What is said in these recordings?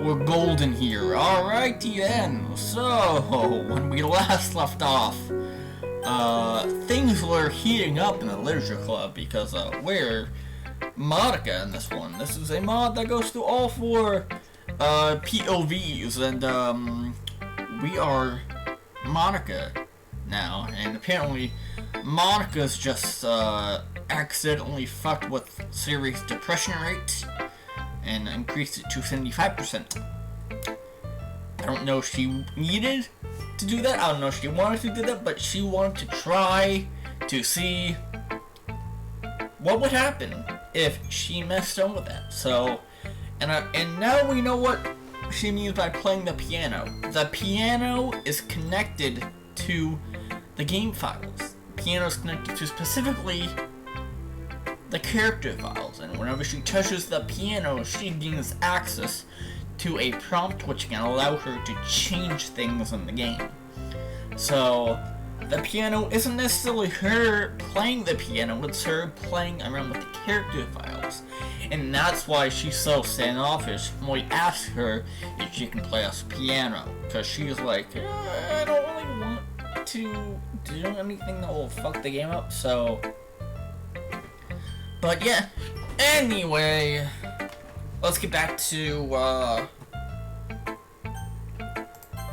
We're golden here. Alrighty then. So, when we last left off, things were heating up in the literature club because we're Monica in this one. This is a mod that goes through all four POVs, and we are Monica now, and apparently Monica's just accidentally fucked with Siri's depression rate and increased it to 75%. I don't know if she needed to do that, I don't know if she wanted to do that, but she wanted to try to see what would happen if she messed up with that. So, and now we know what she means by playing the piano. The piano is connected to the game files. The piano is connected to specifically the character files, and whenever she touches the piano, she gains access to a prompt which can allow her to change things in the game. So, the piano isn't necessarily her playing the piano, it's her playing around with the character files. And that's why she's so standoffish when we ask her if she can play us piano. Because she's like, I don't really want to do anything that will fuck the game up, so... But yeah, anyway, let's get back to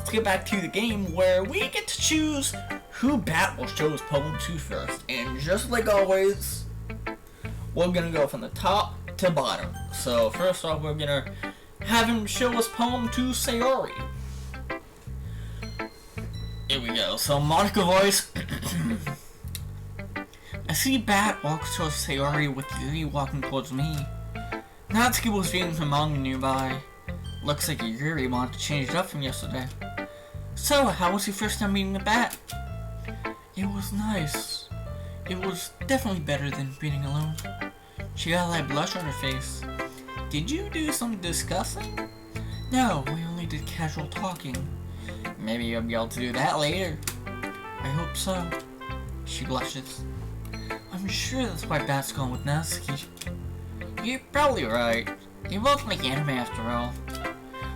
the game where we get to choose who Bat will show his poem to first. And just like always, we're gonna go from the top to bottom. So first off, we're gonna have him show his poem to Sayori. Here we go. So Monica voice. I see Bat walks towards Sayori with Yuri walking towards me. Natsuki was reading some manga nearby. Looks like Yuri wanted to change it up from yesterday. So, how was your first time meeting the Bat? It was nice. It was definitely better than being alone. She got a light blush on her face. Did you do some discussing? No, we only did casual talking. Maybe you'll be able to do that later. I hope so. She blushes. I'm sure that's why Bat's going with Natsuki. You're probably right. They both like anime after all.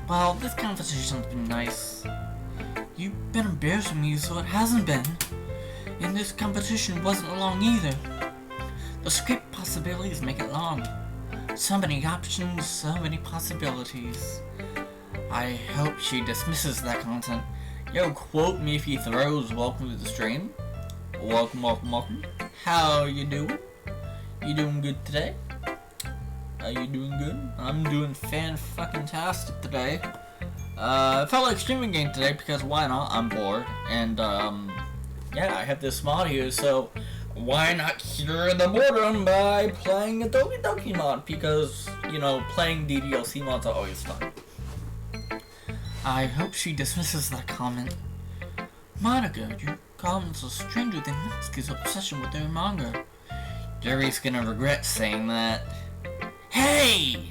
Well, this conversation's been nice. You've been embarrassing me, so it hasn't been. And this competition wasn't long either. The script possibilities make it long. So many options, so many possibilities. I hope she dismisses that content. Yo, quote me if he throws welcome to the stream. Welcome, welcome, welcome. How you doing? You doing good today? Are you doing good? I'm doing fan-fucking-tastic today. I felt like streaming game today because why not? I'm bored. And, yeah, I have this mod here, so why not cure the boredom by playing a Doki mod? Because, you know, playing DDLC mods are always fun. I hope she dismisses that comment. Monica, your comments are stranger than Natsuki's obsession with their manga. Yuri's gonna regret saying that. Hey!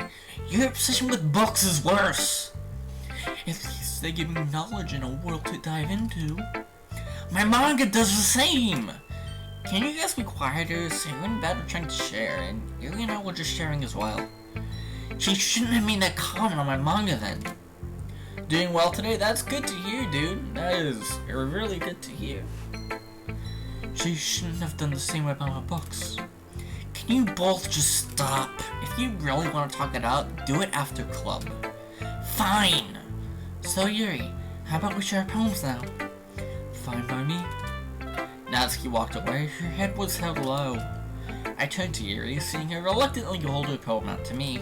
Your obsession with books is worse! At least they give me knowledge and a world to dive into. My manga does the same! Can you guys be quieter? Sarah and Bat are trying to share, and Yuri and I were just sharing as well. She shouldn't have made that comment on my manga then. Doing well today? That's good to hear, dude. That is really good to hear. She shouldn't have done the same about my books. Can you both just stop? If you really want to talk it out, do it after club. Fine! So Yuri, how about we share poems now? Fine by me. Natsuki walked away, her head was held low. I turned to Yuri, seeing her reluctantly hold her poem out to me.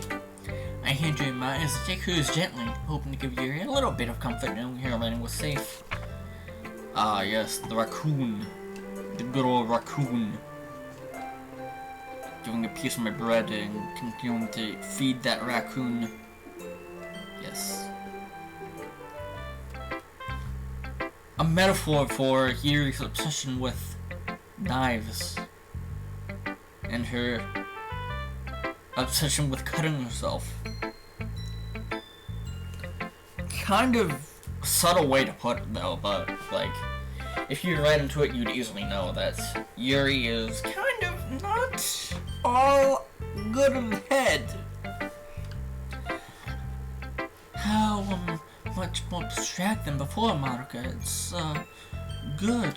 I hand her mine as I take hers gently, hoping to give Yuri a little bit of comfort knowing her writing was safe. Ah yes, the raccoon. The good old raccoon. Giving a piece of my bread and continuing to feed that raccoon. Yes. A metaphor for Yuri's obsession with knives. And her obsession with cutting herself. Kind of subtle way to put it though, but like, if you read into it, you'd easily know that Yuri is kind of not all good in the head. how much more abstract than before, Monica. It's good.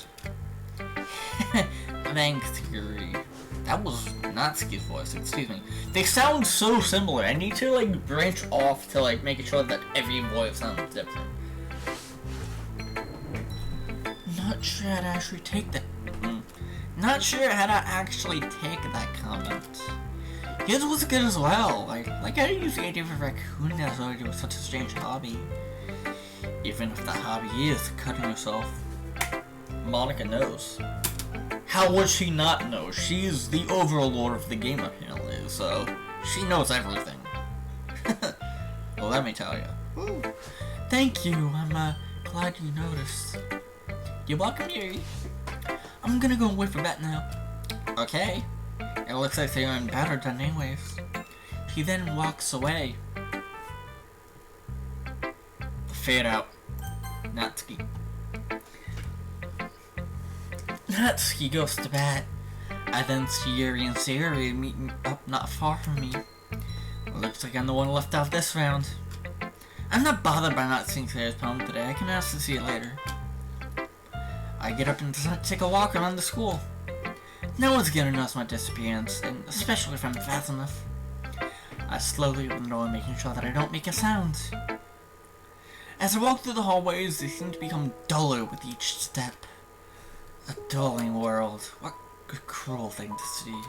Thanks, Yuri. That was Natsuki's voice, excuse me. They sound so similar. I need to like branch off to like make sure that every voice sounds different. Not sure how to actually take that. Not sure how to actually take that comment. His was good as well. Like how do you use the idea of a raccoon as with such a strange hobby? Even if the hobby is cutting yourself. Monica knows. How would she not know? She's the overlord of the game apparently, so she knows everything. Well, let me tell you. Ooh. Thank you. I'm glad you noticed. You're welcome, Yuri. I'm gonna go away for bed now. Okay. It looks like they're in better than anyways. He then walks away. Fade out. Natsuki. Natsuki goes to bed. I then see Yuri and Sayori meeting up not far from me. Looks like I'm the one left off this round. I'm not bothered by not seeing Sayori's poem today. I can ask to see it later. I get up and decide to take a walk around the school. No one's gonna notice my disappearance, and especially if I'm fast enough. I slowly open the door, making sure that I don't make a sound. As I walk through the hallways, they seem to become duller with each step. A dulling world. What a cruel thing to see.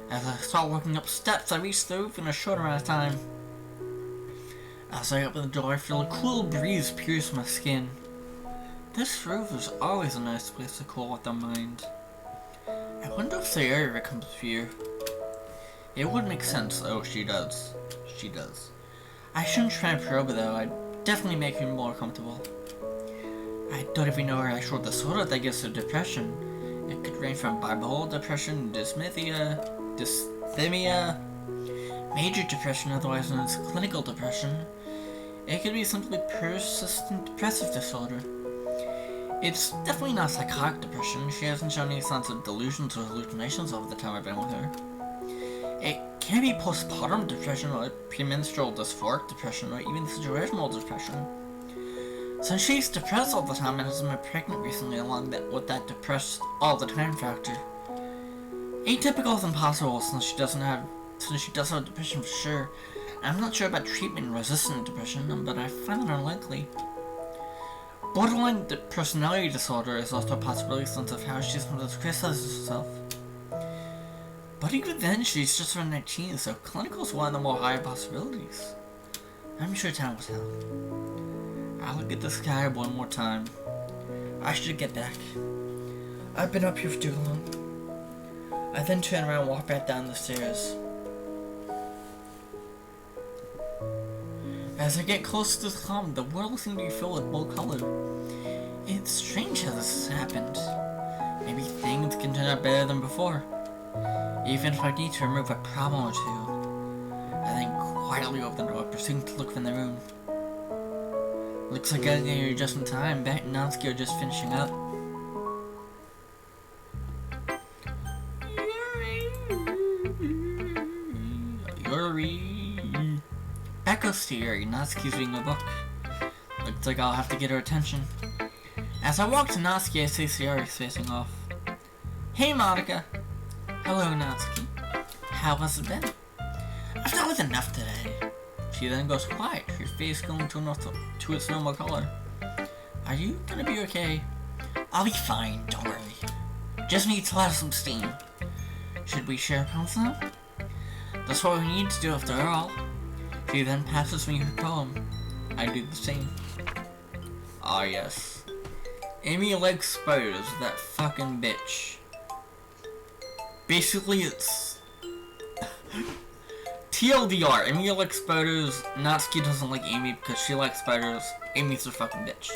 As I start walking up steps, I reach the roof in a short amount of time. As I open the door, I feel a cool breeze pierce my skin. This roof is always a nice place to cool out the mind. I wonder if Sayori comes here. It would make sense. Oh, she does. She does. I shouldn't try and probe her though. I'd definitely make her more comfortable. I don't even know her actual disorder that gives her depression. It could range from bipolar depression, dysthymia, major depression, otherwise known as clinical depression. It could be simply persistent depressive disorder. It's definitely not psychotic depression. She hasn't shown any signs of delusions or hallucinations over the time I've been with her. It can be postpartum depression or premenstrual dysphoric depression or even situational depression. Since she's depressed all the time and hasn't been pregnant recently along with that depressed all the time factor. Atypical is impossible since she does have depression for sure. I'm not sure about treatment-resistant depression, but I find it unlikely. Borderline personality disorder is also a possibility since of how she sometimes criticizes herself. But even then, she's just around 19, so clinical is one of the more higher possibilities. I'm sure time will tell. I'll look at the sky one more time. I should get back. I've been up here for too long. I then turn around and walk back down the stairs. As I get closer to the calm, the world seems to be filled with bold color. It's strange how this has happened. Maybe things can turn out better than before. Even if I need to remove a problem or two. I then quietly open the door, proceeding to look in the room. Looks like I got here just in time. Bat and Natsuki are just finishing up. Yuri. Back goes to Yuri. Natsuki's reading a book. Looks like I'll have to get her attention. As I walk to Natsuki, I see Sayori's facing off. Hey, Monica. Hello, Natsuki. How has it been? I've dealt with enough today. She then goes quiet, her face going to its normal color. Are you gonna be okay? I'll be fine, don't worry. Just need to let some steam. Should we share a pencil now? That's what we need to do after all. She then passes me her poem. I do the same. Ah yes. Amy likes spiders, that fucking bitch. Basically it's... TLDR, Amy likes spiders, Natsuki doesn't like Amy because she likes spiders, Amy's a fucking bitch.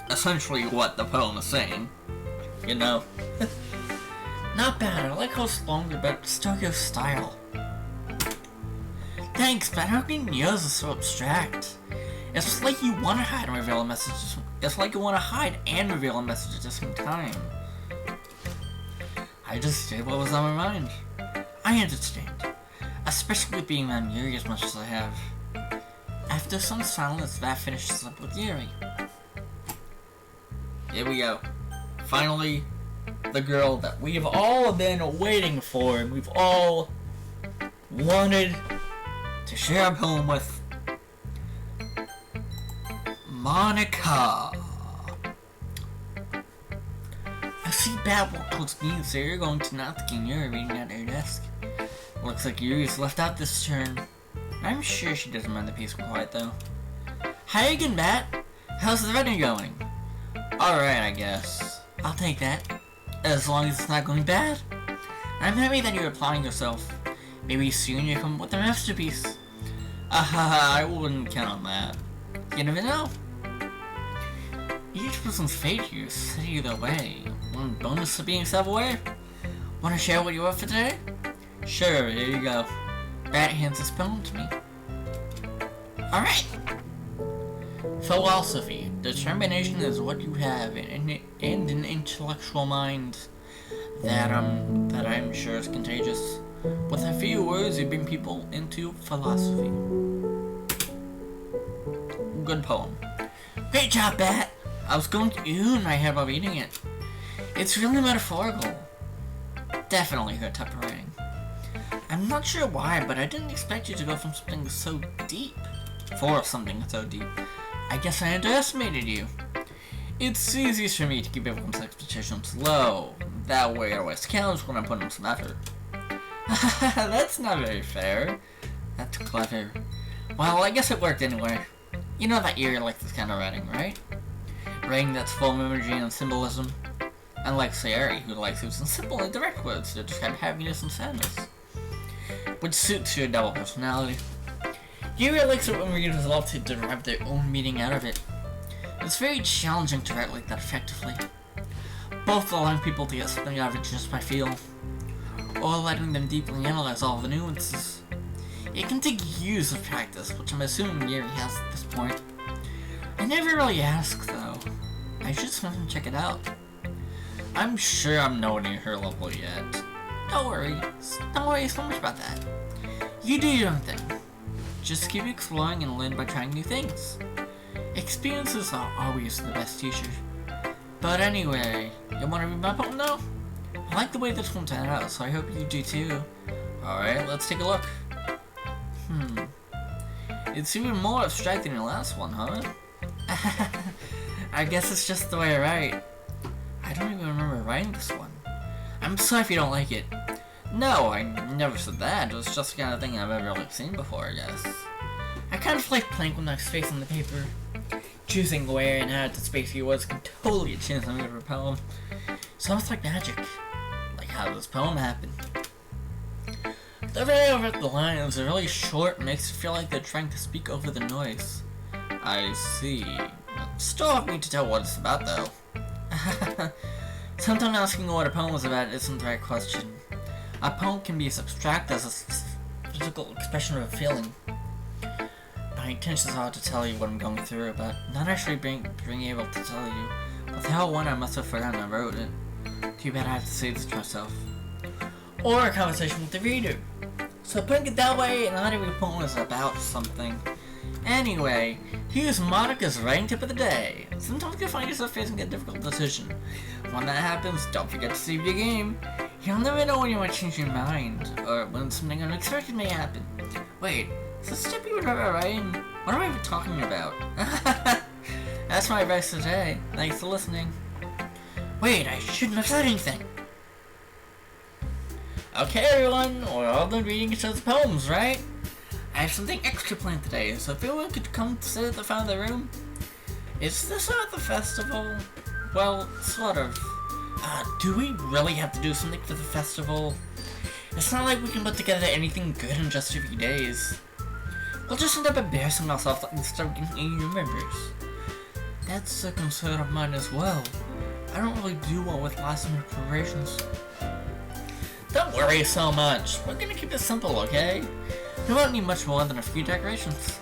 Essentially what the poem is saying. You know? Not bad, I like how it's longer, but still gives style. Thanks, but how can yours is so abstract? It's like you want to hide and reveal a message. It's like you want to hide and reveal a message at the same time. I just did what was on my mind. I understand. Especially with being on Yuri as much as I have. I've After some silence, that finishes up with Yuri. Here we go. Finally, the girl that we've all been waiting for and we've all wanted to share a poem with. Monica. I see Bat walk towards me, so you're going to Natsuki and Yuri reading at her desk. Looks like Yuri's left out this turn. I'm sure she doesn't mind the peaceful quiet though. Hi again, Bat. How's the wedding going? Alright, I guess. I'll take that. As long as it's not going bad. I'm happy that you're applying yourself. Maybe soon you come up with a masterpiece. I wouldn't count on that. You never know. Each person's fate here is set either way. One bonus to being self-aware. Want to share what you wrote for today? Sure, here you go. Bat hands this poem to me. Alright! Philosophy. Determination is what you have, and an intellectual mind that I'm sure is contagious. With a few words, you bring people into philosophy. Good poem. Great job, Bat! I was going to and I had while reading it. It's really metaphorical. Definitely her type of writing. I'm not sure why, but I didn't expect you to go from something so deep. For something so deep. I guess I underestimated you. It's easiest for me to keep everyone's expectations low. That way it always counts when I put in some effort. That's not very fair. That's clever. Well, I guess it worked anyway. You know that you like this kind of writing, right? Writing that's full of imagery and symbolism. Unlike Sayuri, who likes using simple and direct words to describe happiness and sadness. Which suits your double personality. Yuri likes it when readers love to derive their own meaning out of it. It's very challenging to write like that effectively. Both allowing people to get something out of it just by feel, or letting them deeply analyze all the nuances. It can take years of practice, which I'm assuming Yuri has at this point. I never really asked though. I just want to check it out. I'm sure I'm nowhere near her level yet. Don't worry so much about that. You do your own thing. Just keep exploring and learn by trying new things. Experiences are always the best teacher. But anyway, you want to read my poem now? I like the way this one turned out, so I hope you do too. Alright, let's take a look. It's even more abstract than your last one, huh? I guess it's just the way I write. I don't even remember writing this one. I'm sorry if you don't like it. No, I never said that. It was just the kind of thing I've ever seen before, I guess. I kind of like playing with my space on the paper. Choosing where and how to space he was can totally change the mood of a poem. It's almost like magic. Like how this poem happened. The way over the lines are really short and makes it feel like they're trying to speak over the noise. I see. Still have me to tell what it's about though. Sometimes asking what a poem is about isn't the right question. A poem can be as abstract as a physical expression of a feeling. My intentions are to tell you what I'm going through, but not actually being able to tell you. Without one, I must have forgotten I wrote it. Too bad I have to say this to myself. Or a conversation with the reader. So putting it that way, not every poem is about something. Anyway, here's Monica's writing tip of the day. Sometimes you find yourself facing a difficult decision. When that happens, don't forget to save your game. You'll never know when you might change your mind, or when something unexpected may happen. Wait, is this tip you remember writing? What am I even talking about? That's my advice today. Thanks for listening. Wait, I shouldn't have said anything. Okay everyone, we're all done reading each other's poems, right? I have something extra planned today, so if everyone could come sit at the front of the room. Is this at the festival? Well, sort of. Do we really have to do something for the festival? It's not like we can put together anything good in just a few days. We'll just end up embarrassing ourselves instead of getting any new members. That's a concern of mine as well. I don't really do well with last minute preparations. Don't worry so much. We're gonna keep it simple, okay? We won't need much more than a few decorations.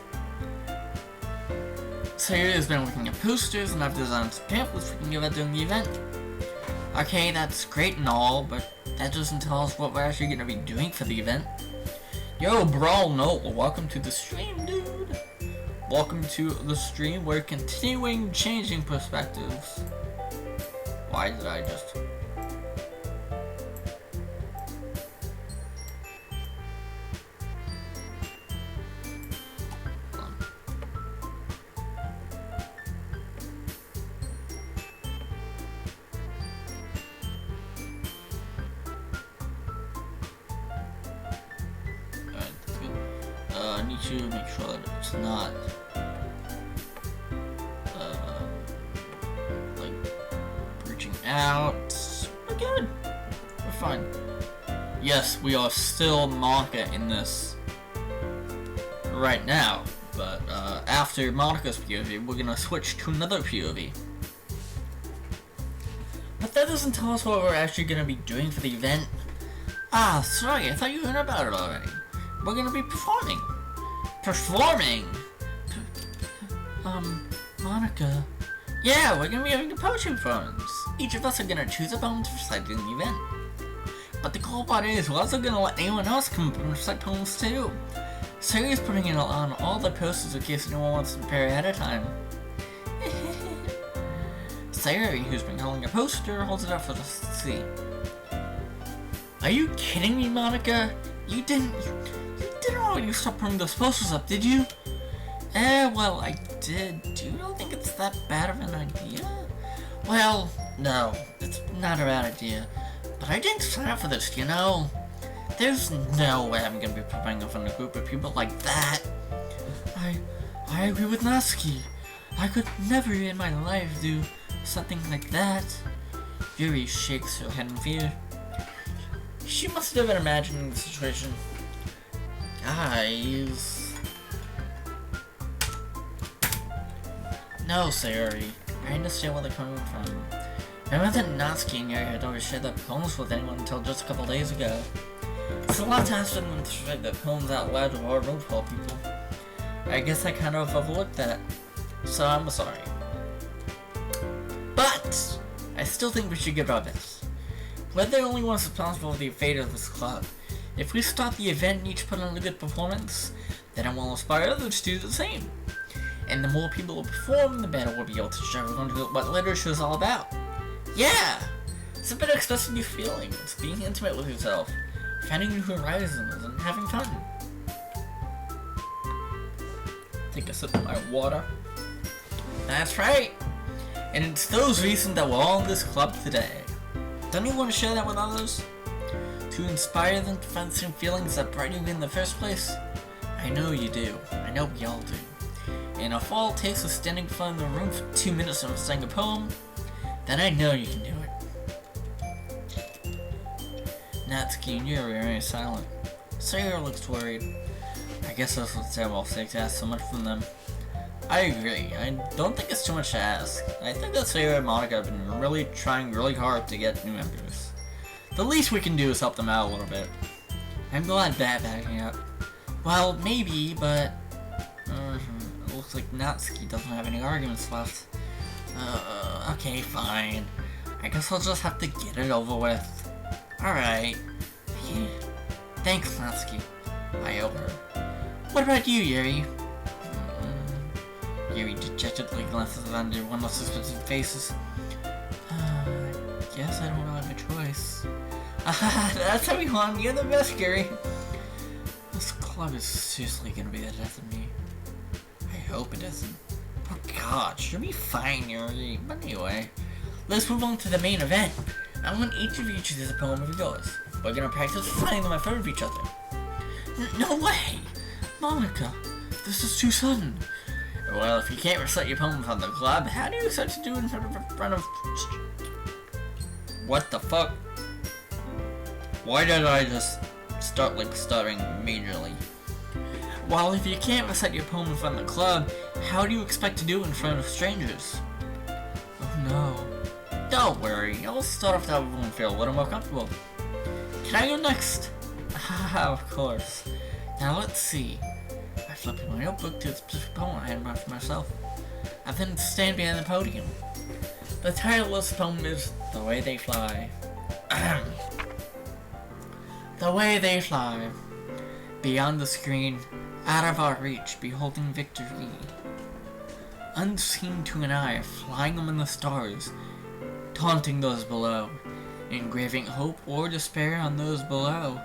Sayuri has been working at posters and I've designed some pamphlets we can give out during the event. Okay, that's great and all, but that doesn't tell us what we're actually gonna be doing for the event. Yo, Brawl Note, welcome to the stream, dude. Welcome to the stream. We're continuing changing perspectives. Why did I just... I need to make sure that it's not like reaching out. We're good. We're fine. Yes, we are still Monica in this right now, but after Monica's POV, we're gonna switch to another POV. But that doesn't tell us what we're actually gonna be doing for the event. Ah, sorry, I thought you heard about it already. We're gonna be performing. Monica. Yeah, we're gonna be having the poetry performance. Each of us are gonna choose a poem to recite during the event. But the cool part is, we're also gonna let anyone else come up and recite poems too. Sayori's putting it on all the posters in case anyone wants to prepare ahead of time. Sayori, who's been holding a poster, holds it up for us to see. Are you kidding me, Monica? You didn't already stop putting those posters up, did you? Well, I did. Do you really think it's that bad of an idea? Well, no, it's not a bad idea. But I didn't sign up for this, you know? There's no way I'm gonna be preparing in front of a group of people like that. I agree with Natsuki. I could never in my life do something like that. Yuri shakes her head in fear. She must have been imagining the situation. Guys. No, Sayori. I understand where they're coming from. Remember that Natsuki and Yuri had always shared their poems with anyone until just a couple days ago. It's a lot to ask them to write their poems out loud to our room for people. I guess I kind of overlooked that. So I'm sorry. But I still think we should give our best. We're the only ones responsible for the fate of this club. If we start the event and each put on a good performance, then it will inspire others to do the same. And the more people who perform, the better we'll be able to show everyone what literature is all about. Yeah! It's about expressing new feelings, being intimate with yourself, finding new horizons, and having fun. Take a sip of my water. That's right! And it's those reasons that we're all in this club today. Don't you want to share that with others? To inspire them to find the same feelings that brought you in the first place? I know you do. I know we all do. And if all it takes is standing in front of the room for 2 minutes and saying a poem, then I know you can do it. Natsuki and Yuri are very silent. Sayori looks worried. I guess that's what Sarah will say to ask so much from them. I agree. I don't think it's too much to ask. I think that Sayori and Monica have been really trying really hard to get new members. The least we can do is help them out a little bit. I'm glad that backing up. Well, maybe, but it looks like Natsuki doesn't have any arguments left. Okay, fine. I guess I'll just have to get it over with. Alright. Yeah. Thanks, Natsuki. I owe her. What about you, Yuri? Yuri dejectedly glances around at one of those suspicious faces. I guess I don't really have a choice. That's how we want. You're the best, Yuri. This club is seriously gonna be the death of me. I hope it isn't. Oh god, she'll be fine, Yuri. But anyway, let's move on to the main event. I want each of you to choose a poem of yours. We're gonna practice reciting them in front of each other. No way! Monica, this is too sudden. Well, if you can't recite your poems on the club, how do you expect to do it in front of... What the fuck? Why did I just start, stuttering majorly? Well, if you can't recite your poem in front of the club, how do you expect to do it in front of strangers? Oh no. Don't worry, I'll start off to have everyone feel a little more comfortable. Can I go next? Haha, of course. Now let's see. I flip in my notebook to the specific poem I had brought for myself. I then stand behind the podium. The title of this poem is The Way They Fly. The way they fly. Beyond the screen, out of our reach, beholding victory. unseen to an eye, flying among the stars, taunting those below, engraving hope or despair on those below.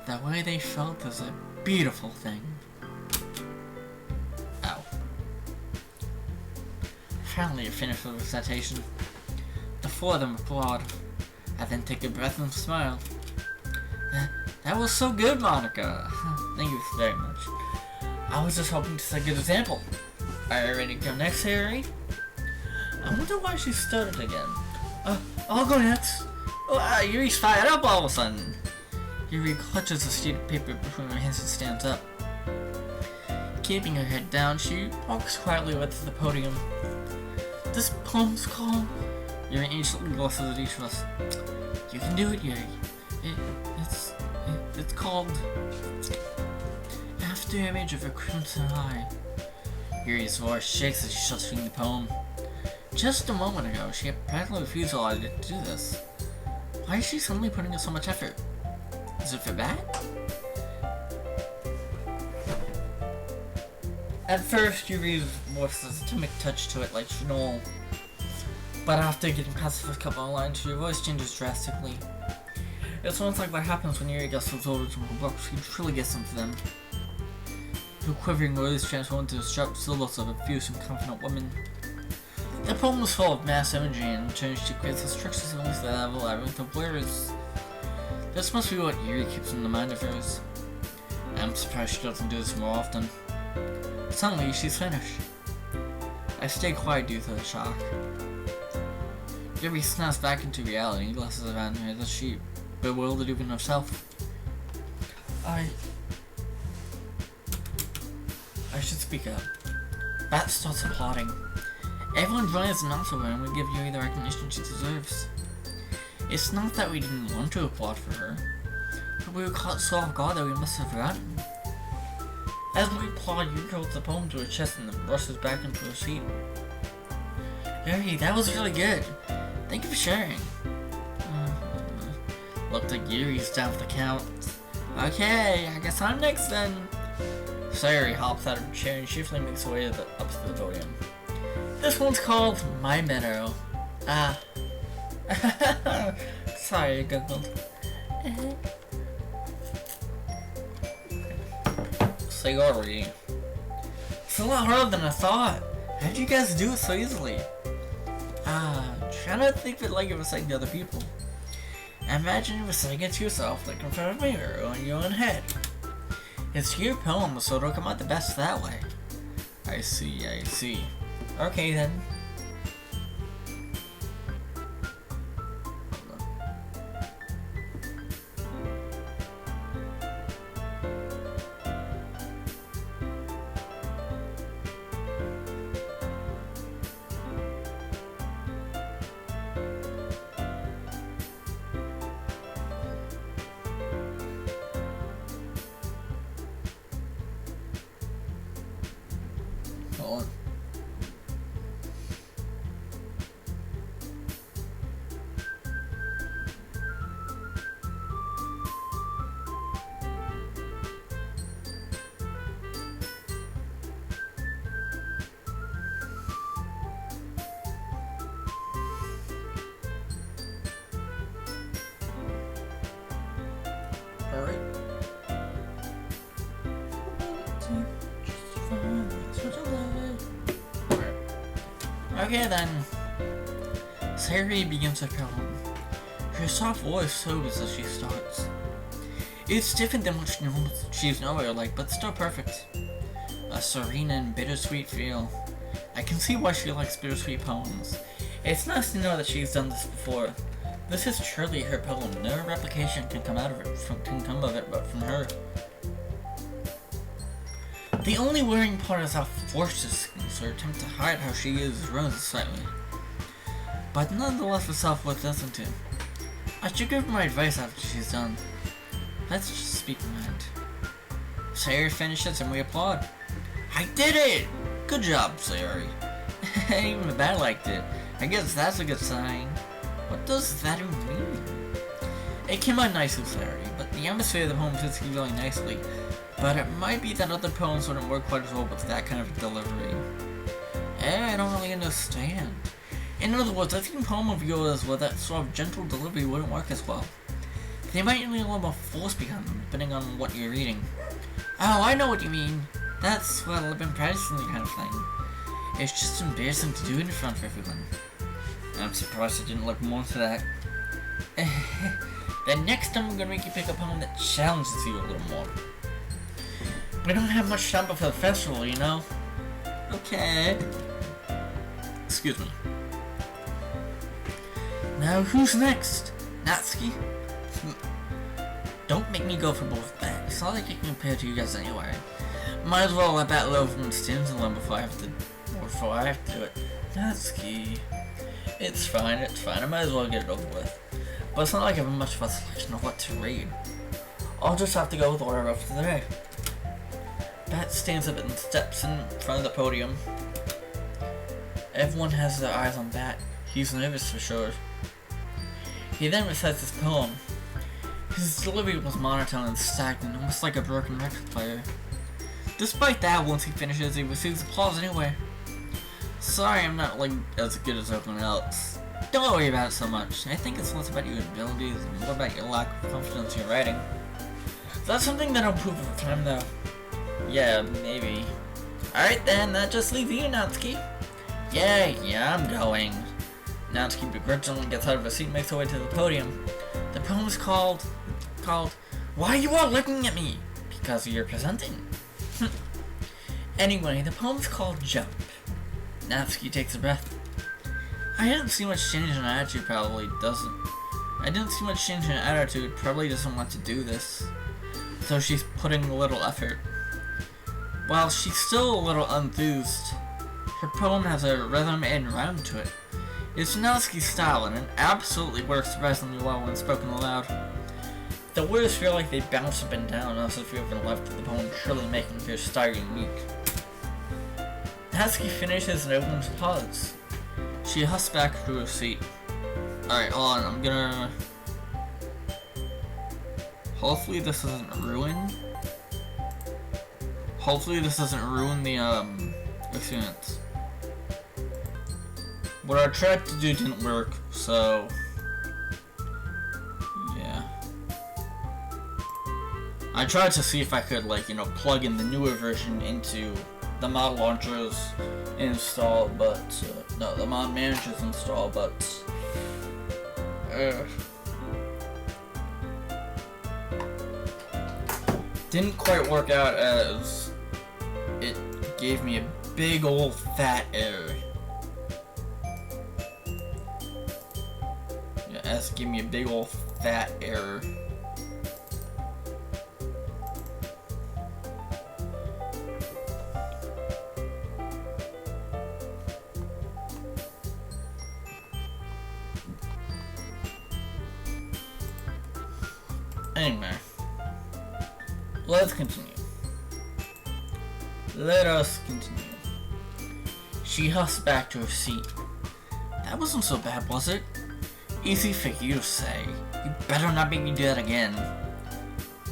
The way they felt is a beautiful thing. Ow. Finally, you finish the recitation. The four of them applaud. I then take a breath and smile. That was so good, Monica. Thank you very much. I was just hoping to set a good example. Are you ready to go next, Harry? I wonder why she started again. I'll go next. Oh, Yuri's fired up all of a sudden. Yuri clutches a sheet of paper between her hands and stands up. Keeping her head down, she walks quietly up to the podium. This poem's called... Yuri instantly glosses at each of us. You can do it, Yuri. It's called... After Image of a Crimson Eye. Yuri's voice shakes as she starts reading the poem. Just a moment ago, she had practically refused to do this. Why is she suddenly putting in so much effort? Is it for bad? At first, Yuri's voice has a timid touch to it like Chanel. But after getting past the first couple of lines, your voice changes drastically. It's almost like what happens when Yuri gets those orders from her books. She truly gets into them. Her quivering words transform into the sharp syllables of a fierce and confident woman. The poem was full of mass imagery and turns she creates the structures in which they have a labyrinth of words. This must be what Yuri keeps in the mind of hers. I'm surprised she doesn't do this more often. Suddenly, she's finished. I stay quiet due to the shock. Yuri snaps back into reality and glances around her as she bewildered even herself. I should speak up. Bat starts applauding. Everyone joins the announcer and we give Yuri the recognition she deserves. It's not that we didn't want to applaud for her, but we were caught so off guard that we must have forgotten. As we applaud, Yuri holds the poem to her chest and then rushes back into her seat. Yuri, that was really good. Thank you for sharing. Looked like Yuri's down for the count. Okay, I guess I'm next then. Sayuri hops out of her chair and shiftily makes her way up to the podium. This one's called My Meadow. Sorry, I googled. Sayuri. It's a lot harder than I thought. How did you guys do it so easily? Try not to think of it like it was saying to other people. Imagine you were saying it to yourself, like in front of a mirror on your own head. It's your poem, so it'll come out the best that way. I see. Okay then. Hold on. Alright. Okay then. Sayuri begins her poem. Her soft voice sobers as she starts. It's different than what she's normally like, but still perfect. A serene and bittersweet feel. I can see why she likes bittersweet poems. It's nice to know that she's done this before. This is truly her poem. No replication can come of it but from her. The only worrying part is how forced this is, her attempt to hide how she is ruins slightly. But nonetheless herself worth listening to. I should give her my advice after she's done. Let's just speak her mind. Sayuri finishes and we applaud. I did it! Good job, Sayuri. Even the bat liked it. I guess that's a good sign. What does that even mean? It came out nicely, Sayuri, but the atmosphere of the poem fits you really nicely. But it might be that other poems wouldn't work quite as well with that kind of delivery. really understand. In other words, I think a poem of yours with that sort of gentle delivery wouldn't work as well. They might need a little more force behind them, depending on what you're reading. Oh, I know what you mean. That's what I've been practicing, the kind of thing. It's just embarrassing to do it in front of everyone. I'm surprised I didn't look more into that. Then next time I'm gonna make you pick a poem that challenges you a little more. We don't have much time before the festival, you know? Okay. Excuse me. Now who's next? Natsuki? Don't make me go for both bags. It's not like I can compare to you guys anyway. Might as well let that little from stands alone before I have to do it. Natsuki. It's fine, I might as well get it over with. But it's not like I have much of a selection of what to read. I'll just have to go with what I wrote for today. Bat stands up and steps in front of the podium. Everyone has their eyes on Bat. He's nervous for sure. He then recites his poem. His delivery was monotone and stagnant, almost like a broken record player. Despite that, once he finishes, he receives applause anyway. Sorry I'm not like as good as everyone else. Don't worry about it so much. I think it's less about your abilities and more about your lack of confidence in your writing. That's something that'll improve over time though. Yeah, maybe. Alright then, that just leaves you, Natsuki. Yeah, I'm going. Natsuki begrudgingly gets out of her seat and makes her way to the podium. The poem is called... Why are you all looking at me? Because you're presenting. Anyway, the poem's called Jump. Natsuki takes a breath. I didn't see much change in her attitude, probably doesn't want to do this. So she's putting a little effort. While she's still a little enthused, her poem has a rhythm and rhyme to it. It's Natsuki's style, and it absolutely works surprisingly well when spoken aloud. The words feel like they bounce up and down as if you've been left with the poem truly making her style unique. Natsuki finishes and opens pause. She husks back to her seat. Alright, hold on, I'm gonna... Hopefully this doesn't ruin the, experience. What I tried to do didn't work, so... yeah. I tried to see if I could, like, plug in the newer version into the mod launchers install, but, no, the mod managers install, but, didn't quite work out as it gave me a big old fat error. Yeah, as it gave me a big old fat error. Anyway, let's continue. Let us continue. She husks back to her seat. That wasn't so bad, was it? Easy for you to say. You better not make me do that again.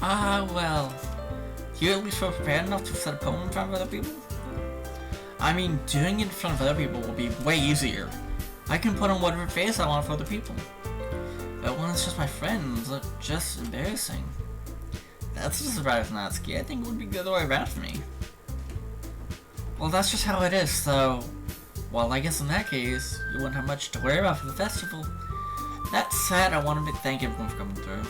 Well, you at least feel prepared enough to recite a poem in front of other people? I mean, doing it in front of other people will be way easier. I can put on whatever face I want for other people. But when it's just my friends, it's just embarrassing. That's a surprise, Natsuki. I think it would be the other way around for me. Well, that's just how it is, so... well, I guess in that case, you wouldn't have much to worry about for the festival. That said, I want to thank everyone for coming through.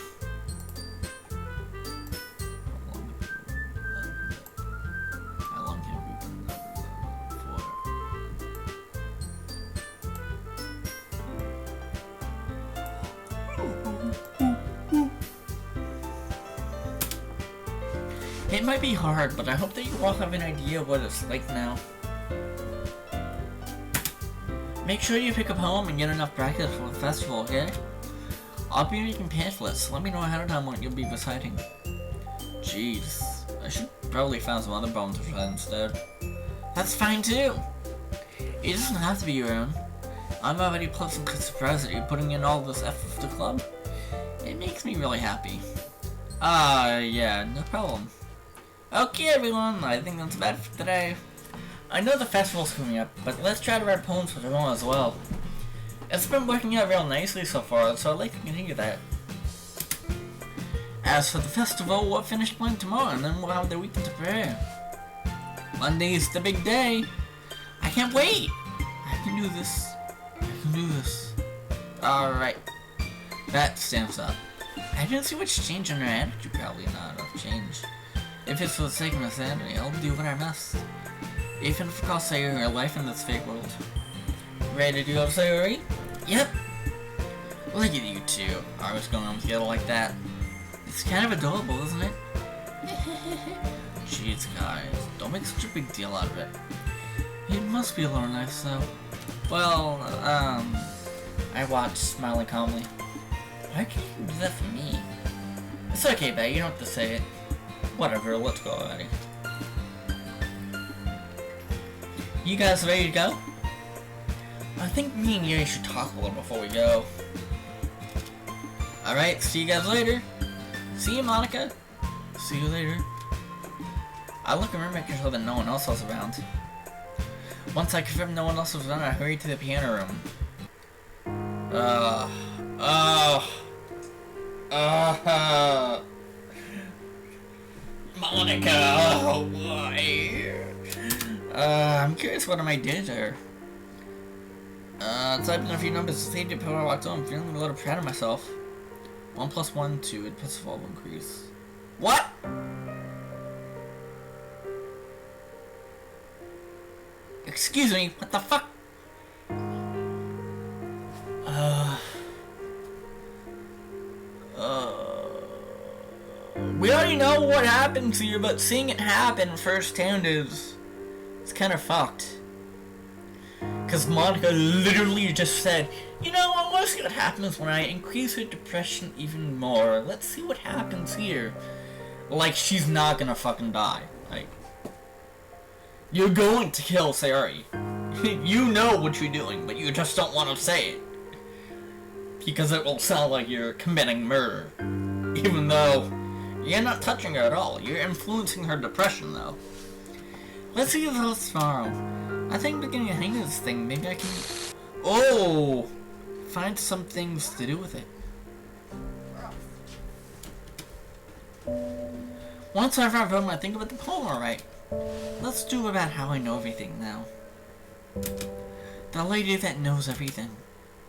How long have we been for? It might be hard, but I hope that you all have an idea of what it's like now. Make sure you pick a poem and get enough practice for the festival, okay? I'll be making pamphlets, so let me know ahead of time what you'll be reciting. Jeez, I should probably find some other poems to recite instead. That's fine too! It doesn't have to be your own. I'm already pleasantly surprised that you're putting in all this effort for the club. It makes me really happy. Yeah, no problem. Okay everyone, I think that's about it for today. I know the festival's coming up, but let's try to write poems for tomorrow as well. It's been working out real nicely so far, so I'd like to continue that. As for the festival, we'll finish playing tomorrow, and then we'll have the weekend to prepare. Monday's the big day. I can't wait. I can do this. I can do this. Alright. That stands up. I didn't see much change in her attitude, probably not enough change. If it's for the sake of my sanity, I'll do what I must. Even if it costs her life in this fake world. Ready to go, Sayori? Yep. Look at you two. Always going on together like that. It's kind of adorable, isn't it? Jeez, guys. Don't make such a big deal out of it. It must be a little nice, though. Well, I watched smiling calmly. Why can't you do that for me? It's okay, babe. You don't have to say it. Whatever. Let's go already. You guys ready to go? I think me and Yuri should talk a little before we go. Alright, see you guys later. See you, Monica. See you later. I look around making sure that no one else was around. Once I confirmed no one else was around, I hurried to the piano room. Monica, why? I'm curious what I did to her. Typing a few numbers to save before I walked home. I'm feeling a little proud of myself. 1 + 1, 2. It puts a increase. What? Excuse me, what the fuck? We already know what happened to you, but seeing it happen firsthand it's kind of fucked. Because Monica literally just said, you know, I want to see what happens when I increase her depression even more. Let's see what happens here. Like, she's not gonna fucking die. Like, you're going to kill Sayori. You know what you're doing, but you just don't want to say it. Because it will sound like you're committing murder. Even though you're not touching her at all. You're influencing her depression, though. Let's see this tomorrow. I think I'm getting a hang of this thing. Maybe I can... Oh! Find some things to do with it. Once I've read them, I think about the poem alright. Let's do about how I know everything now. The lady that knows everything.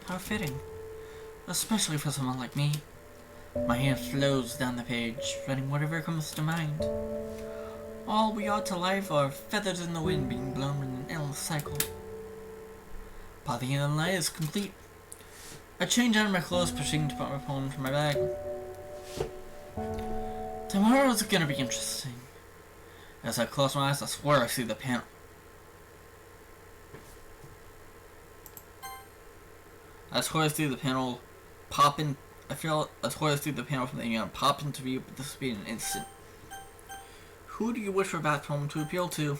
How fitting. Especially for someone like me. My hand flows down the page, writing whatever comes to mind. All we are to life are feathers in the wind being blown in an endless cycle. By the end of the night is complete. I change out of my clothes, proceeding to put my poem into my bag. Tomorrow's gonna be interesting. As I close my eyes, I swear I see the panel. I swear I see the panel pop in. I swear I see the panel from the pop into view, but this will be an instant. Who do you wish your bath poem to appeal to?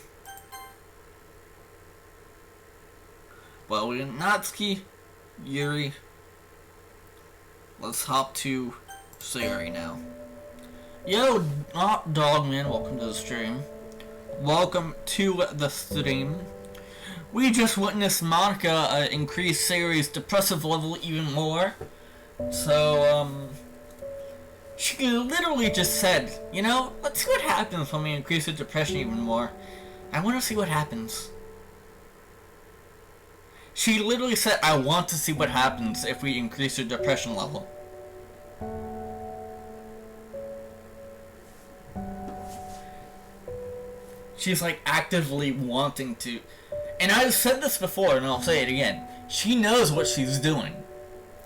Well, we're Natsuki, Yuri. Let's hop to Sayori now. Yo, Dogman, welcome to the stream. Welcome to the stream. We just witnessed Monica increase Sayori's depressive level even more. So, she literally just said, you know, let's see what happens when we increase the depression even more. I want to see what happens. She literally said, I want to see what happens if we increase the depression level. She's like actively wanting to. And I've said this before and I'll say it again. She knows what she's doing.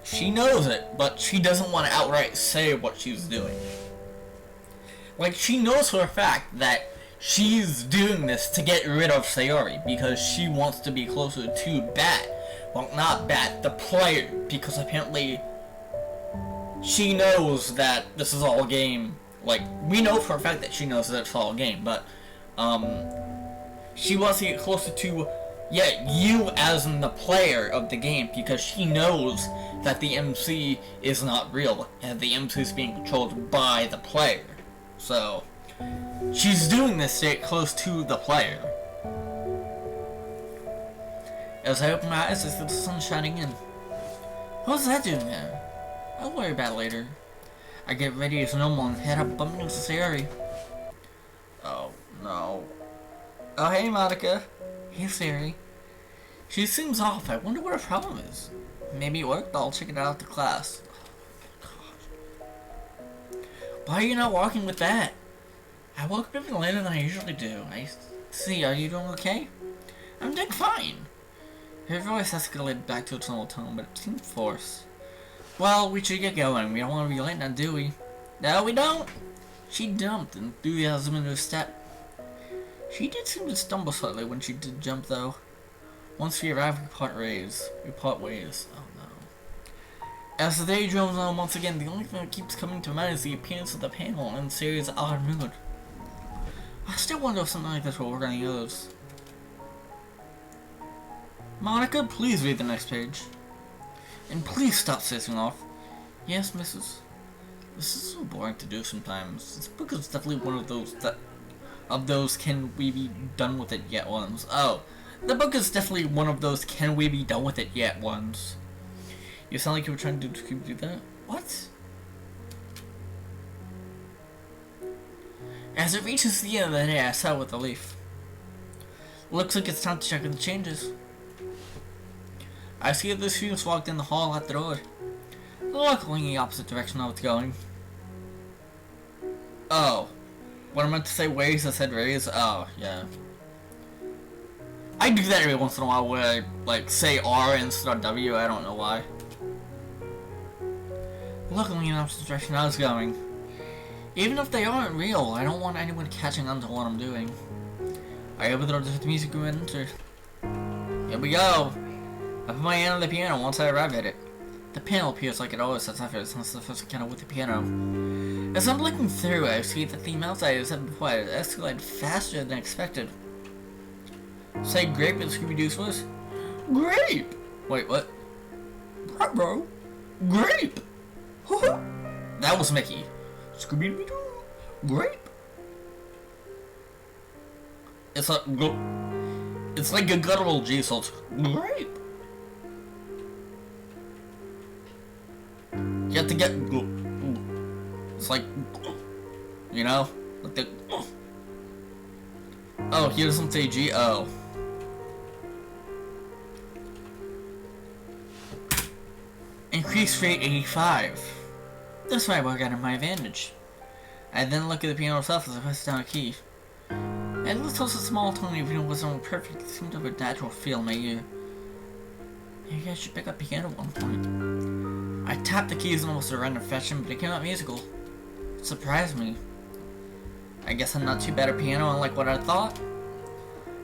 She knows it, but she doesn't want to outright say what she's doing. Like, she knows for a fact that she's doing this to get rid of Sayori because she wants to be closer to Bat. Well, not Bat, the player, because apparently she knows that this is all a game. Like, we know for a fact that she knows that it's all a game, but she wants to get closer to, yeah, you as in the player of the game, because she knows that the MC is not real, and the MC is being controlled by the player. So, she's doing this to get close to the player. As I open my eyes, I see the sun shining in. What's that doing there? I'll worry about it later. I get ready as normal and head up bumping into Sayori. Oh, no. Oh, hey, Monica. Hey, Sayori. She seems off. I wonder what her problem is. Maybe it worked. I'll check it out after class. Why are you not walking with that? I woke up even later than I usually do. I see. Are you doing okay? I'm doing fine. Her voice escalated back to its normal tone, but it seemed forced. Well, we should get going. We don't want to be late now, do we? No, we don't. She dumped enthusiasm into her step. She did seem to stumble slightly when she did jump, though. Once we arrive, we part ways. Oh no. As the day drones on once again, the only thing that keeps coming to mind is the appearance of the panel and Sayori's odd mood. I still wonder if something like this will work on the others. Monica, please read the next page. And please stop sitting off. Yes, Mrs. This is so boring to do sometimes. This book is definitely one of those can we be done with it yet ones. Oh, the book is definitely one of those can we be done with it yet ones. You sound like you were trying to do that. What? As it reaches the end of the day, I sigh with relief. Looks like it's time to check the changes. I see that the students walked in the hall at the door. They're walking in the opposite direction I was going. Oh. What I meant to say ways, I said raise. Oh, yeah. I do that every once in a while where I, like, say R instead of W. I don't know why. Looking in the opposite direction I was going. Even if they aren't real, I don't want anyone catching on to what I'm doing. I opened the door to the music room and entered. Here we go. I put my hand on the piano once I arrive at it. The panel appears like it always does after it's the first encounter with the piano. As I'm looking through, I see that the amount I said before has escalated faster than expected. Say grape in Scooby-Doo's voice. Grape! Wait, what? Bro, grape! That was Mickey. Scooby-Doo, grape? It's like a guttural G, so it's grape. You have to get, it's like, you know, like the, oh, he doesn't say G, oh. Increase rate 85. This might work out in my advantage. I then look at the piano itself as I press down a key. It looks so small tone, even if it wasn't perfect, it seemed to have a natural feel in my ear. Maybe I should pick up piano at one point. I tapped the keys in almost a random fashion, but it came out musical. It surprised me. I guess I'm not too bad at piano, unlike what I thought.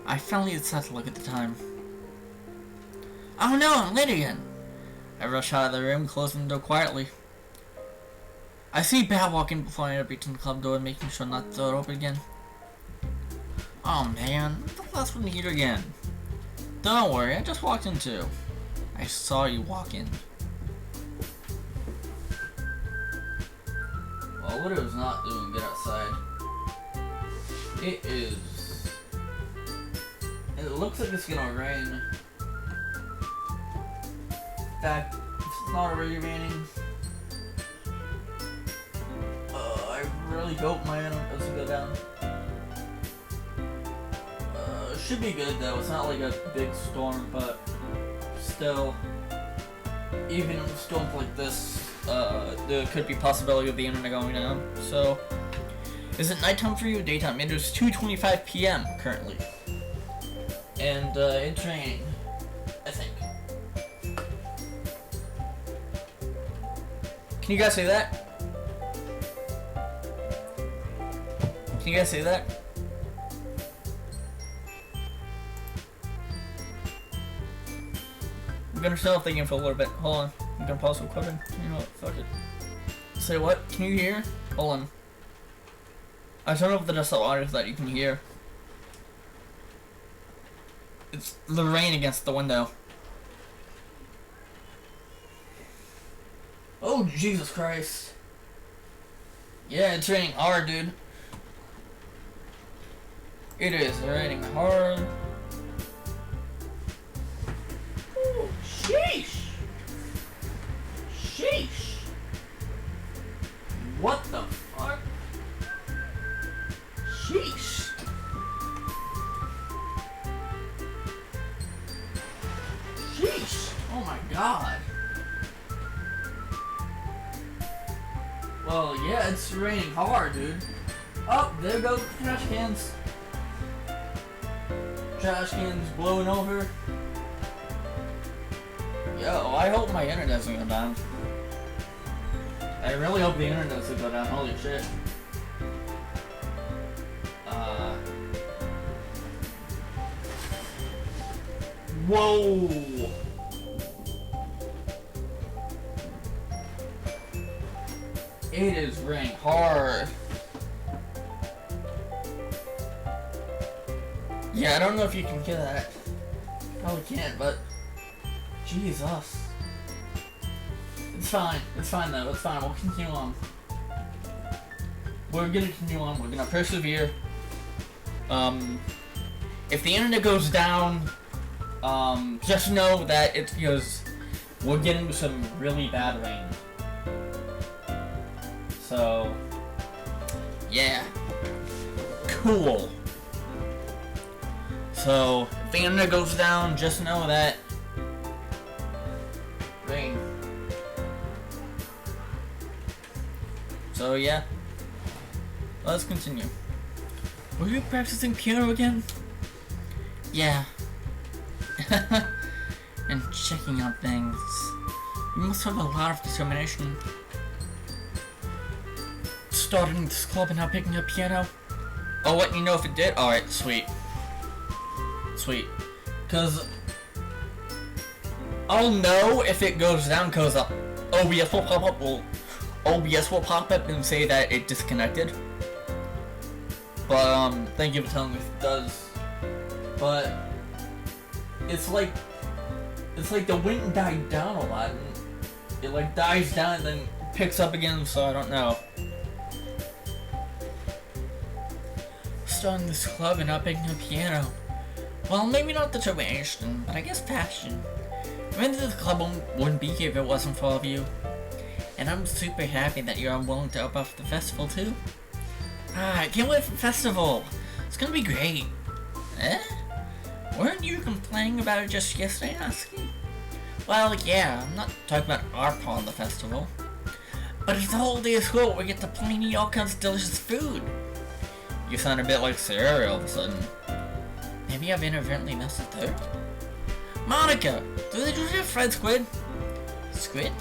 I finally decided to look at the time. Oh no, I'm late again! I rush out of the room, closing the door quietly. I see Bat walking before I reach the club door, making sure not to throw it open again. Oh man, the last one here again. Don't worry, I just walked in too. I saw you walk in. Well, what is not doing good outside? It is. It looks like it's gonna rain. In fact, if it's not already raining, I really hope my end doesn't go down. Should be good though. It's not like a big storm, but still, even in storms like this, there could be possibility of the internet going down. So, is it nighttime for you or daytime? It is 2:25 p.m. currently, and it's raining, I think. Can you guys see that? Can you guys see that? I'm gonna start thinking for a little bit. Hold on. I'm gonna pause recording. You know what? Fuck it. Say what? Can you hear? Hold on. I don't know if there's some audio that you can hear. It's the rain against the window. Oh, Jesus Christ. Yeah, it's raining hard, dude. It is raining hard. Sheesh! Oh my god. Well, yeah, it's raining hard, dude. Oh, there go trash cans. Trash cans blowing over. Yo, I hope my internet doesn't go down. I really hope the internet doesn't go down. Holy shit. Whoa! It is raining hard. Yeah, I don't know if you can get that. Probably can't, but Jesus. It's fine. It's fine though. It's fine. We'll continue on. We're gonna continue on. We're gonna persevere. If the internet goes down, just know that it's because we're getting some really bad rain. So, yeah. Cool. So, if the internet goes down, just know that rain. So, yeah. Let's continue. Were you practicing piano again? Yeah. And checking out things. You must have a lot of determination. Starting this club and not picking up piano. I'll let you know if it did. Alright, sweet. Sweet. Cause I'll know if it goes down, cause OBS will pop up. OBS will pop up and say that it disconnected. But thank you for telling me if it does. But it's like the wind died down a lot, and it like dies down and then picks up again. So I don't know. Starting this club and not picking up piano. Well, maybe not determination, but I guess passion. Maybe the club wouldn't be here if it wasn't for all of you. And I'm super happy that you're willing to help out for the festival too. Ah, I can't wait for the festival. It's gonna be great. Eh? Weren't you complaining about it just yesterday, asking? Well, yeah, I'm not talking about our part of the festival. But it's the whole day of school where we get to play and eat all kinds of delicious food. You sound a bit like Sarah all of a sudden. Maybe I've inadvertently messed with her? Monica! Do they have fried squid? Squid?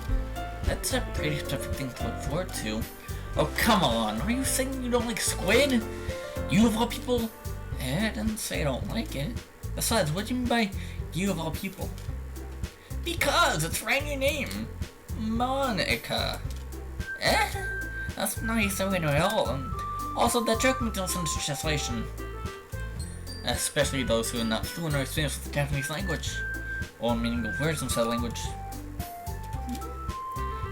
That's a pretty specific thing to look forward to. Oh, come on. Are you saying you don't like squid? You of all people? I didn't say I don't like it. Besides, what do you mean by you of all people? Because it's right in your name. Monica. Eh? That's not how you say it at all. Also, that joke makes no sense in translation. Especially those who are not fluent or experienced with the Japanese language. Or meaningful words inside the language.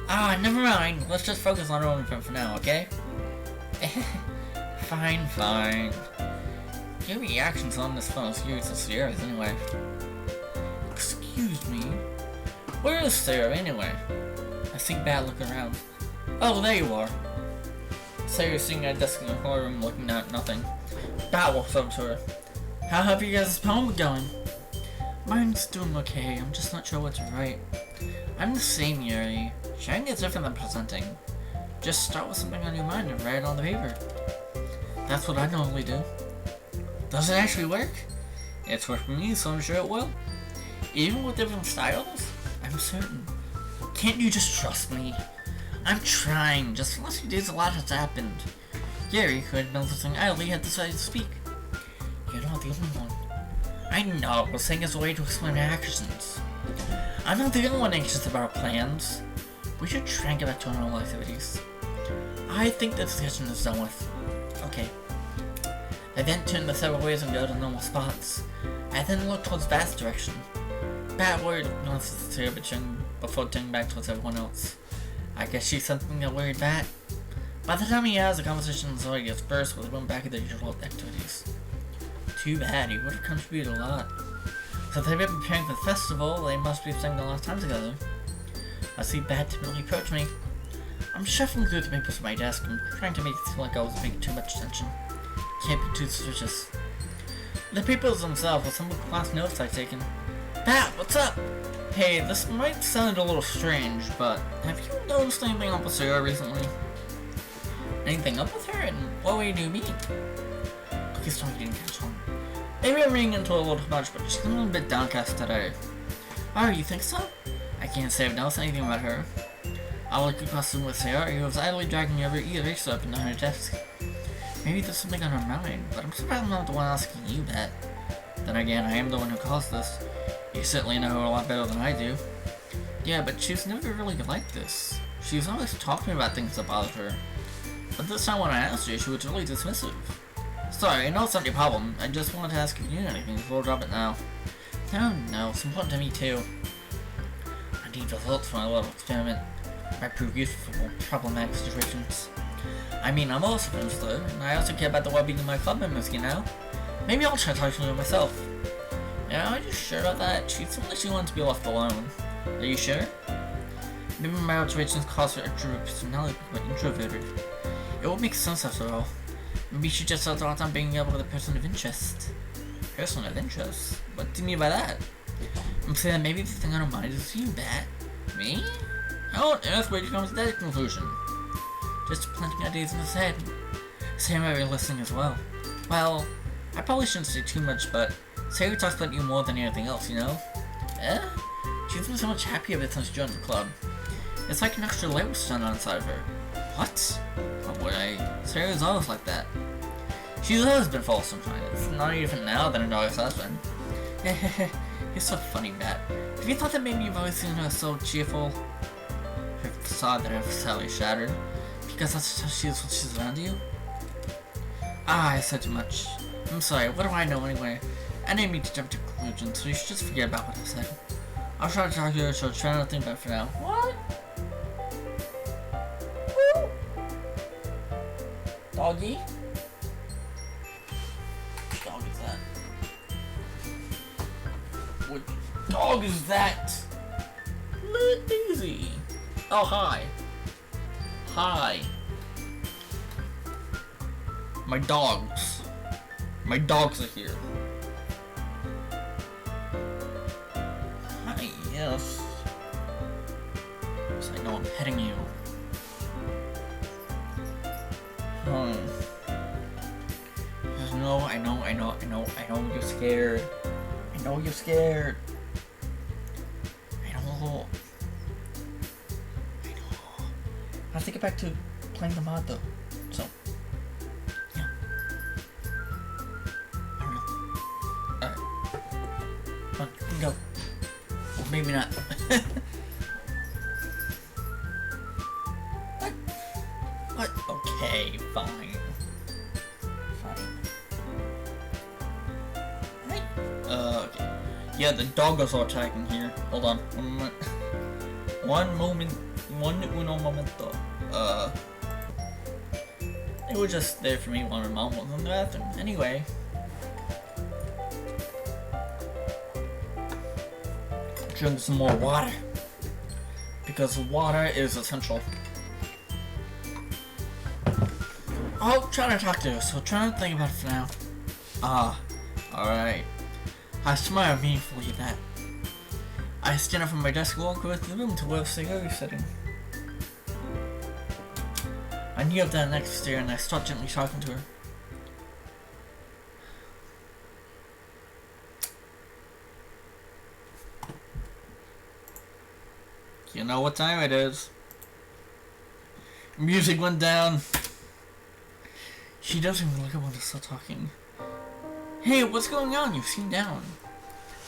Ah, never mind. Let's just focus on our own for now, okay? Fine, fine. Your reactions on this phone are serious anyway. Excuse me? Where is Sarah anyway? I see Bat looking around. Oh, there you are. Sarah's sitting at a desk in the corner room looking at nothing. Bat walks up to her. How have you guys' poem going? Mine's doing okay, I'm just not sure what to write. I'm the same, Yuri. Sharing is different than presenting. Just start with something on your mind and write it on the paper. That's what I normally do. Does it actually work? It's worked for me, so I'm sure it will. Even with different styles? I'm certain. Can't you just trust me? I'm trying, just in the last few days a lot has happened. Yuri, who had been listening idly, had decided to speak. You're not the only one. I know, but saying is a way to explain my actions. I'm not the only one anxious about our plans. We should try and get back to our normal activities. I think the discussion is done with. Okay. I then turn the several ways and go to normal spots. I then look towards Bat's direction. Bat worried nonsense here before turning back towards everyone else. I guess she's something that worried Bat. By the time he has, the conversation is already dispersed, but we went back to their usual activities. Too bad, he would have contributed a lot. Since they've been preparing for the festival, they must be spending a lot of time together. I see Bat timidly approach me. I'm shuffling through the papers at my desk and trying to make it seem like I was paying too much attention. Can't be too suspicious. The papers themselves were some of the class notes I've taken. Pat, what's up? Hey, this might sound a little strange, but have you noticed anything up with Sarah recently? Anything up with her, and what way do you mean? Please tell me you didn't catch on. Maybe I'm reading into it a little too much, but she's a little bit downcast today. Oh, you think so? I can't say I've noticed anything about her. I'll look across the room with Sarah, who was idly dragging every eraser up and down her desk. Maybe there's something on her mind, but I'm surprised I'm not the one asking you that. Then again, I am the one who caused this. You certainly know her a lot better than I do. Yeah, but she's never really like this. She's always talking about things that bothered her. But this time when I asked her, she was really dismissive. Sorry, I know it's not your problem. I just wanted to ask if you knew anything before I drop it now. No, it's important to me too. I need results from my little experiment. Might prove useful for problematic situations. I mean, I'm also finished though, and I also care about the well-being of my club members, you know? Maybe I'll try talking to her myself. Yeah, are you sure about that? She seems like she wants to be left alone. Are you sure? Maybe my observations cause her extrovert personality to become introverted. It would make sense after all. Maybe she just has a hard time being able with a person of interest. Person of interest? What do you mean by that? I'm saying that maybe the thing on her mind is you, Bat. Me? How on earth would you come to that conclusion? Just planting ideas in his head. Same way you're listening as well. Well, I probably shouldn't say too much, but Sarah talks about you more than anything else, you know? Eh? She's been so much happier ever since she joined the club. It's like an extra light was turned on inside of her. What? Oh boy, Sarah's always like that. She's always been full of some kind. It's not any different now than it always has been. You're so funny, Matt. Have you thought that maybe you've always seen her so cheerful? Her facade that her sadly shattered? Because that's how she is when she's around you? Ah, I said too much. I'm sorry, what do I know anyway? I didn't mean to jump to conclusions, so you should just forget about what I said. I'll try to talk to her, so try not to think about it for now. What? Woo! Doggy? Which dog is that? What dog is that? Let Daisy. Oh, hi. Hi. My dogs. My dogs are here. Hi, yes. So I know I'm petting you. No, I know you're scared. I know you're scared. I know. I have to get back to playing the mod though. So, yeah. Alright. Come on, you can go. Or maybe not. What? What? Okay, fine. Okay. Yeah, the dog is all attacking here. Hold on. 1 moment. 1 moment. Uno momento. It was just there for me while my mom was in the bathroom. Anyway. Drink some more water. Because water is essential. I'll try to talk to her, so try not to think about it for now. Alright. I smile meaningfully at that. I stand up from my desk and walk away to the room to where Sarah is sitting. I kneel up down next to her and I start gently talking to her. You know what time it is. Music went down. She doesn't even look up when I start talking. Hey, what's going on? You seem down.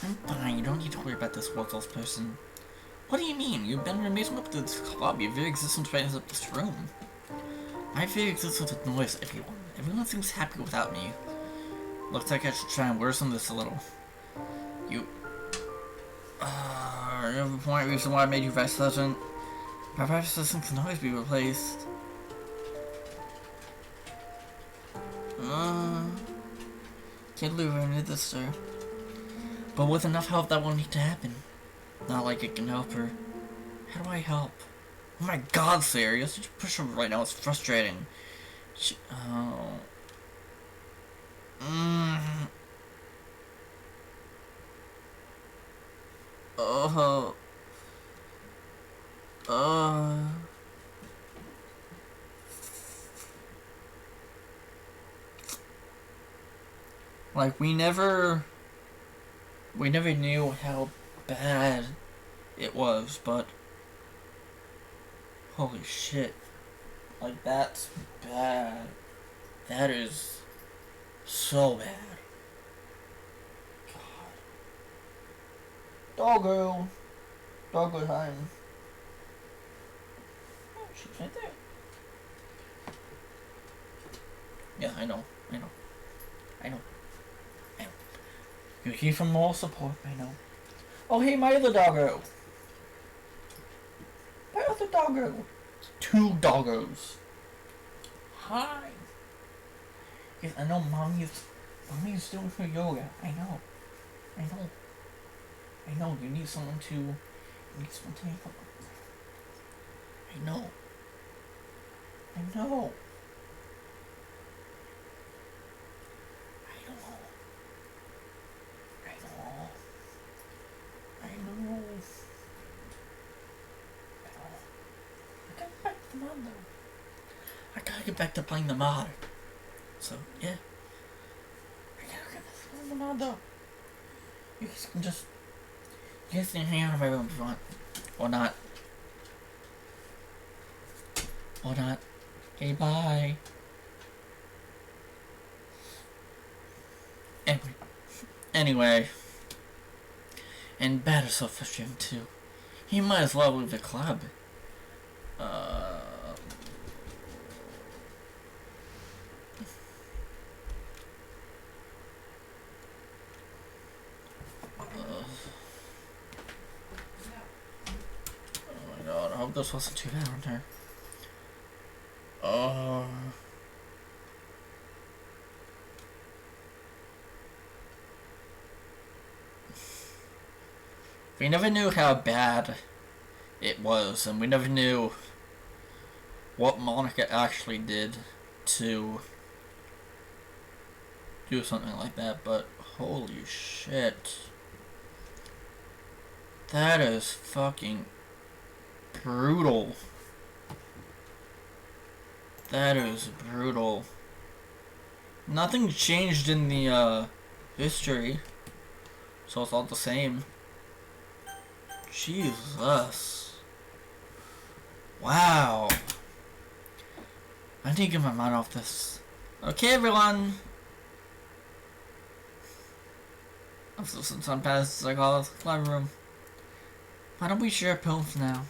I'm fine, you don't need to worry about this worthless person. What do you mean? You've been amazing up to this club. Your very existence brightens up this room. My very existence annoys everyone. Everyone seems happy without me. Looks like I should try and worsen this a little. You have a point reason why I made you vice president. My vice president can always be replaced. Can't believe I did this, sir. But with enough help, that won't need to happen. Not like it can help her. How do I help? Oh my god, sir, you're such a pushover right now, it's frustrating. Uh, uh, like we never knew how bad it was, but holy shit, like that's bad. That is so bad. God. Doggo time. Oh, she's right there. Yeah, I know. You hear from more support, I know. Oh, hey, my other doggo. Two doggos. Hi. Yes, I know mommy's doing her yoga. I know. You need someone to help. I know. I gotta get back to playing the mod. So, yeah. I gotta get back to playing the mod, though. You guys can hang out in my room if you want. Or not. Okay, bye. Anyway. And bad is so frustrating, too. He might as well leave the club. Oh my god, I hope this wasn't too bad on her. We never knew how bad it was, and we never knew what Monica actually did to do something like that, but holy shit. That is fucking brutal. That is brutal. Nothing changed in the history, so it's all the same. Jesus. Wow. I need to get my mind off this. Okay, everyone. Since I'm past the psychologist's room, why don't we share pills now?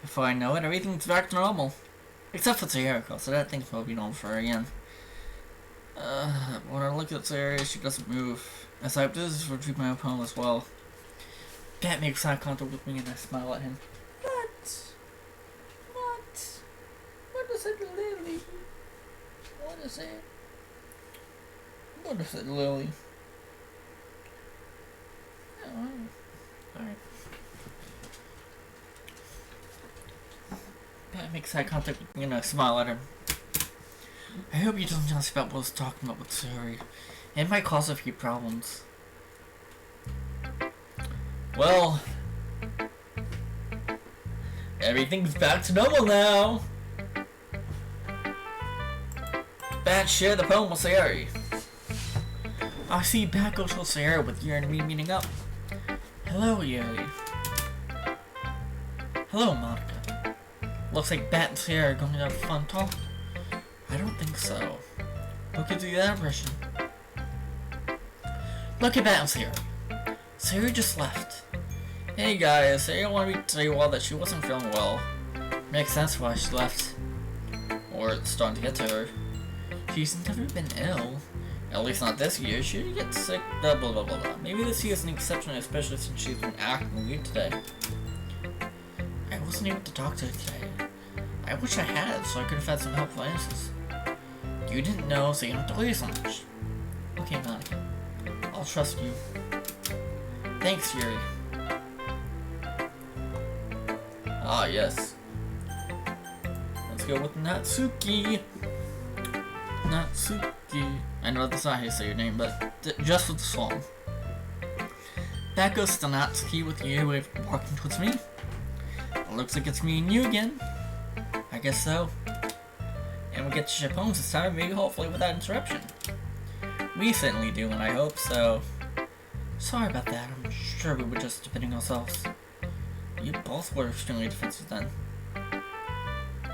Before I know it, everything's back to normal. Except for Sierra, so that thing's probably normal for her again. When I look at Sierra, she doesn't move. As I this is retrieve my own poem as well. Bat makes eye contact with me and I smile at him. What? What is it, Lily? What is it, Lily? Oh, alright. Bat makes eye contact with me and I smile at him. I hope you don't just about what I was talking about with Suri. It might cause a few problems. Well, everything's back to normal now. Bat share the poem with Sayori. I see Bat goes with Sayori with Yuri and me meeting up. Hello, Yuri. Hello, Monica. Looks like Bat and Sayori are going to have a fun talk. I don't think so. What gives you that impression? Look at Bat and Sayori. Sayori just left. Hey guys, Sayori wanted me to tell you all that she wasn't feeling well. Makes sense why she left. Or it's starting to get to her. She's never been ill. At least not this year. She didn't get sick, blah blah blah blah blah. Maybe this year is an exception, especially since she's been acting weird today. I wasn't able to talk to her today. I wish I had, so I could have had some helpful answers. You didn't know, so you don't have to worry so much. Okay, Monica. I'll trust you. Thanks, Yuri. Ah, yes. Let's go with Natsuki. Natsuki. I know that's not how you say your name, but just with the song. That goes to Natsuki with you walking towards me. It looks like it's me and you again. I guess so. And we get to ship homes this time, maybe hopefully without interruption. We certainly do, and I hope so. Sorry about that, I'm sure we were just defending ourselves. You both were extremely defensive then.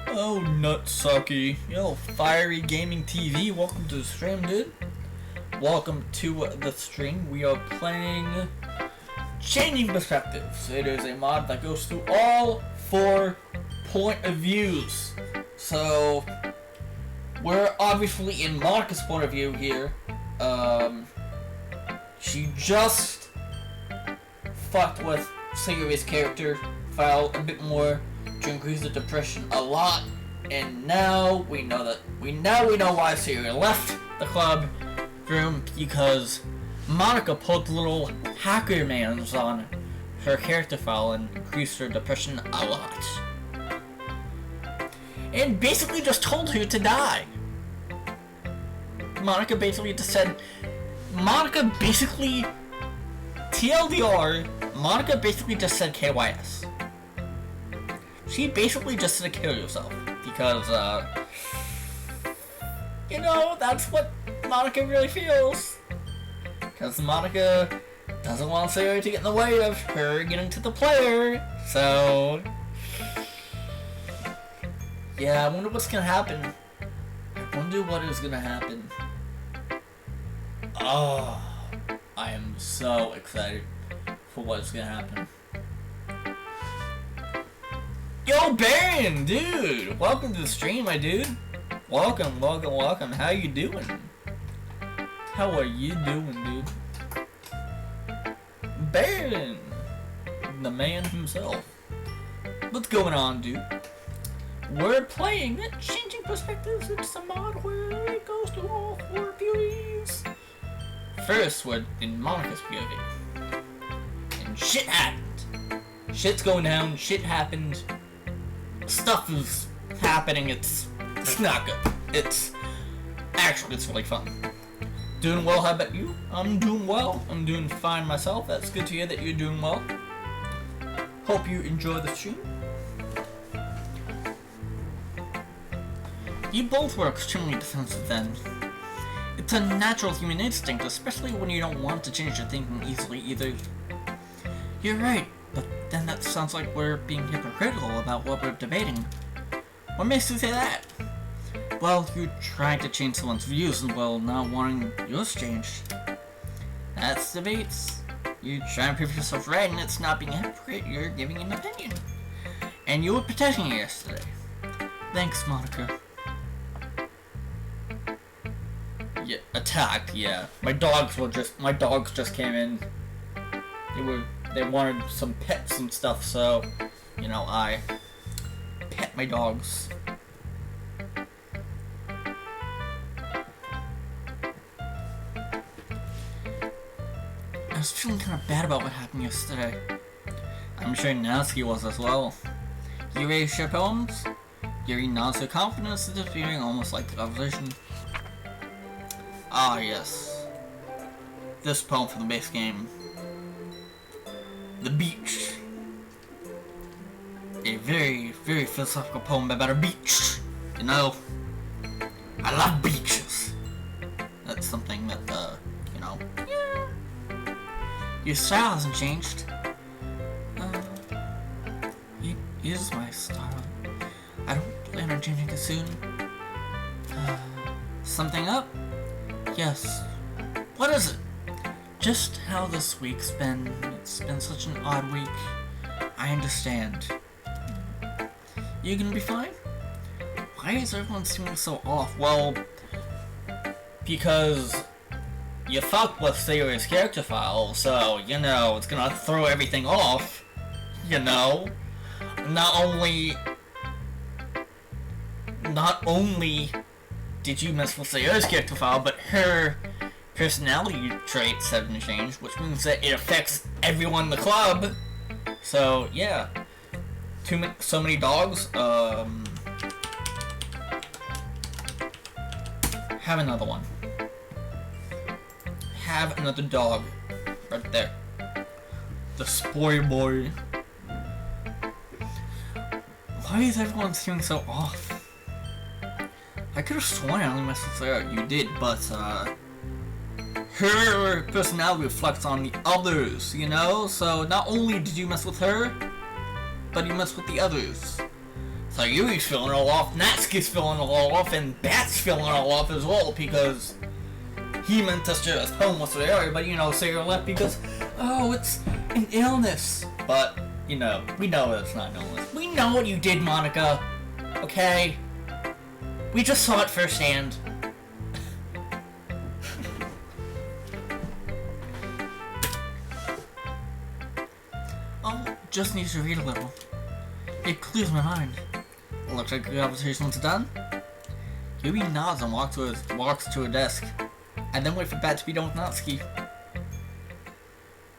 Oh, Nutsucky. Yo, Fiery Gaming TV, welcome to the stream, dude. Welcome to the stream. We are playing Changing Perspectives. It is a mod that goes through all 4 point of views. So, we're obviously in Monica's point of view here. She just fucked with Sayori's character file a bit more to increase the depression a lot, and now we know why Sayori left the club room, because Monica pulled little hacker mans on her character file and increased her depression a lot. And basically just told her to die. Monica basically just said, TLDR, Monica basically just said KYS. She basically just said kill yourself, because, that's what Monica really feels. Because Monica doesn't want Sayori to get in the way of her getting to the player, so... Yeah, I wonder what's gonna happen. I wonder what is gonna happen. Oh, I am so excited for what's gonna happen. Yo, Baron, dude! Welcome to the stream, my dude. Welcome. How you doing? How are you doing, dude? Baron! The man himself. What's going on, dude? We're playing Changing Perspectives. It's a mod where it goes through all 4 POVs. First, we're in Monica's POV. And shit happened. Shit's going down, shit happened. Stuff is happening, it's not good. It's really fun. Doing well, how about you? I'm doing well. I'm doing fine myself. That's good to hear that you're doing well. Hope you enjoy the stream. You both were extremely defensive then. It's a natural human instinct, especially when you don't want to change your thinking easily either. You're right, but then that sounds like we're being hypocritical about what we're debating. What makes you say that? Well, you're trying to change someone's views while not wanting yours changed. That's debates. You're trying to prove yourself right, and it's not being a hypocrite, you're giving an opinion. And you were protecting it yesterday. Thanks, Monica. Yeah, attacked, yeah. My dogs just came in. They wanted some pets and stuff, so, I pet my dogs. I was feeling kind of bad about what happened yesterday. I'm sure Natsuki was as well. You ready to share poems? Yuri nods with confidence, disappearing almost like the conversation. Ah, yes. This poem from the base game. The beach. A very, very philosophical poem about a beach. I love beaches. That's something that, yeah. Your style hasn't changed. It is my style. I don't plan on changing it soon. Something up? Yes. What is it? Just how this week's been. It's been such an odd week. I understand. You gonna be fine? Why is everyone seeming so off? Well, because you fucked with Sayori's character file, so, it's gonna throw everything off. Not only did you mess with Sayori's character file, but her personality traits have been changed, which means that it affects everyone in the club. So, yeah. So many dogs. Have another one. Have another dog. Right there. The spoil boy. Why is everyone seeming so off? I could have sworn I only messed with Sarah. You did, but her personality reflects on the others, you know? So not only did you mess with her, but you messed with the others. So Yuri's feeling it all off, Natsuki's feeling it all off, and Bat's feeling it all off as well, because he meant to share his home with Sayori, but you know, Sarah left because, oh, it's an illness. But, you know, we know it's not an illness. We know what you did, Monica. Okay? We just saw it firsthand. Oh, just need to read a little. It clears my mind. Looks like the conversation's done. Yuri nods and walks to a desk, and then wait for Bat to be done with Natsuki.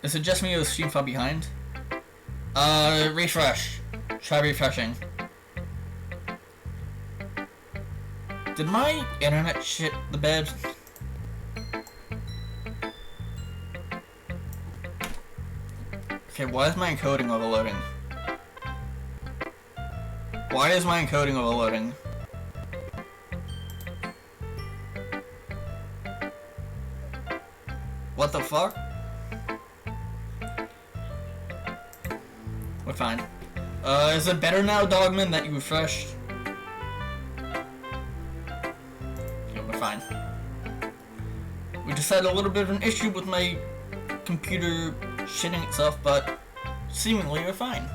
Is it just me or the stream fell behind? Refresh. Try refreshing. Did my internet shit the bed? Okay, why is my encoding overloading? Why is my encoding overloading? What the fuck? We're fine. Is it better now, Dogman, that you refreshed? Okay, we're fine. We just had a little bit of an issue with my computer shitting itself, but seemingly we're fine.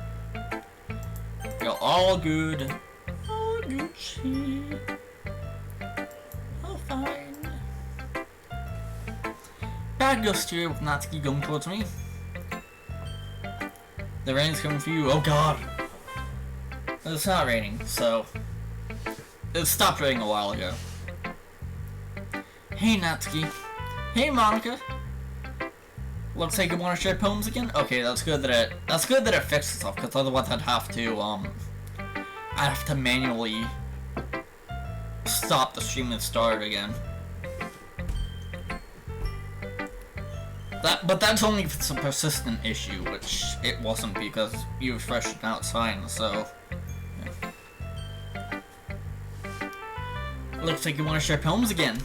You're all good. All Gucci. All fine. Bad ghost here with Natsuki going towards me. The rain's coming for you. Oh god. It's not raining, so it stopped raining a while ago. Hey Natsuki. Hey Monica. Looks like you want to share poems again? Okay, that's good that it fixed itself, because otherwise I'd have to manually stop the stream and start it again. But that's only if it's a persistent issue, which it wasn't because you refreshed it now it's fine, so yeah. Looks like you want to share poems again.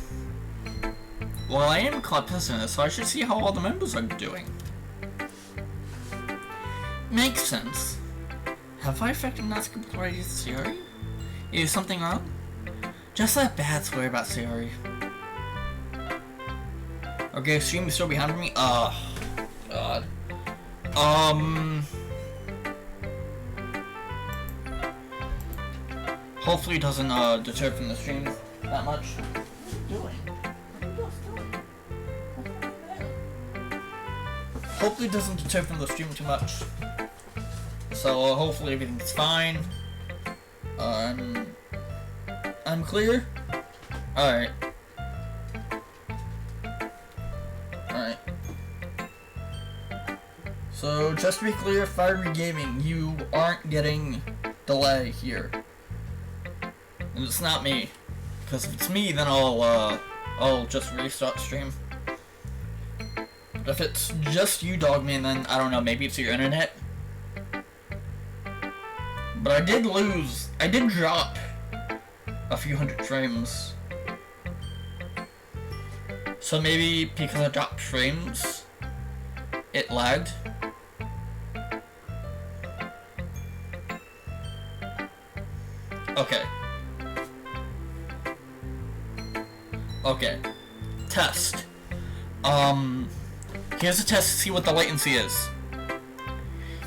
Well, I am club president, so I should see how all the members are doing. Makes sense. Have I affected Natsuki before I use Sayori? Is something wrong? Just let Bats worry about Sayori. Okay, stream is still behind me? God. Hopefully it doesn't deter from the stream that much. What are you doing? Hopefully it doesn't deter from the stream too much. So hopefully everything's fine. I'm clear? Alright. Alright. So just to be clear, Fiery Gaming, you aren't getting delay here. And it's not me. Because if it's me, then I'll just restart stream. If it's just you, Dogman, then I don't know, maybe it's your internet. But I did drop a few hundred frames. So maybe because I dropped frames, it lagged. Okay. Okay. Test. Here's a test to see what the latency is.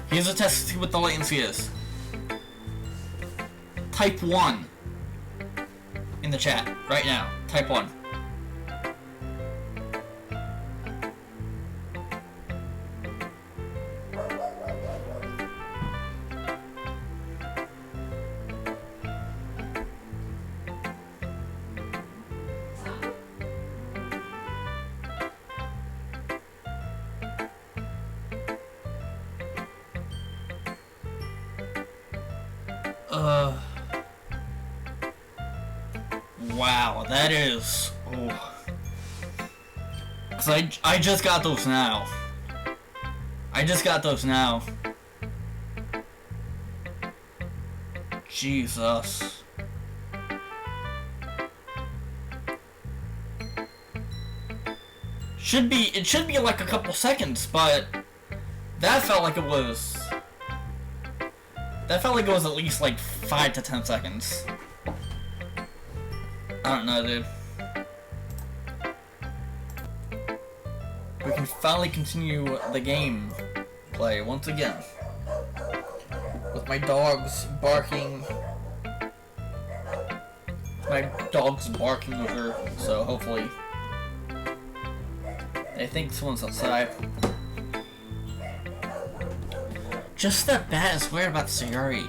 Here's a test to see what the latency is. Type 1 in the chat right now. Type 1. Wow, that is... Oh. Because I just got those now. I just got those now. Jesus. It should be like a couple seconds, but that felt like it was at least like 5 to 10 seconds. I don't know, dude. We can finally continue the game play once again. With my dogs barking. My dog's barking over, so hopefully they think someone's outside. Just that Bat is worried about Sayori.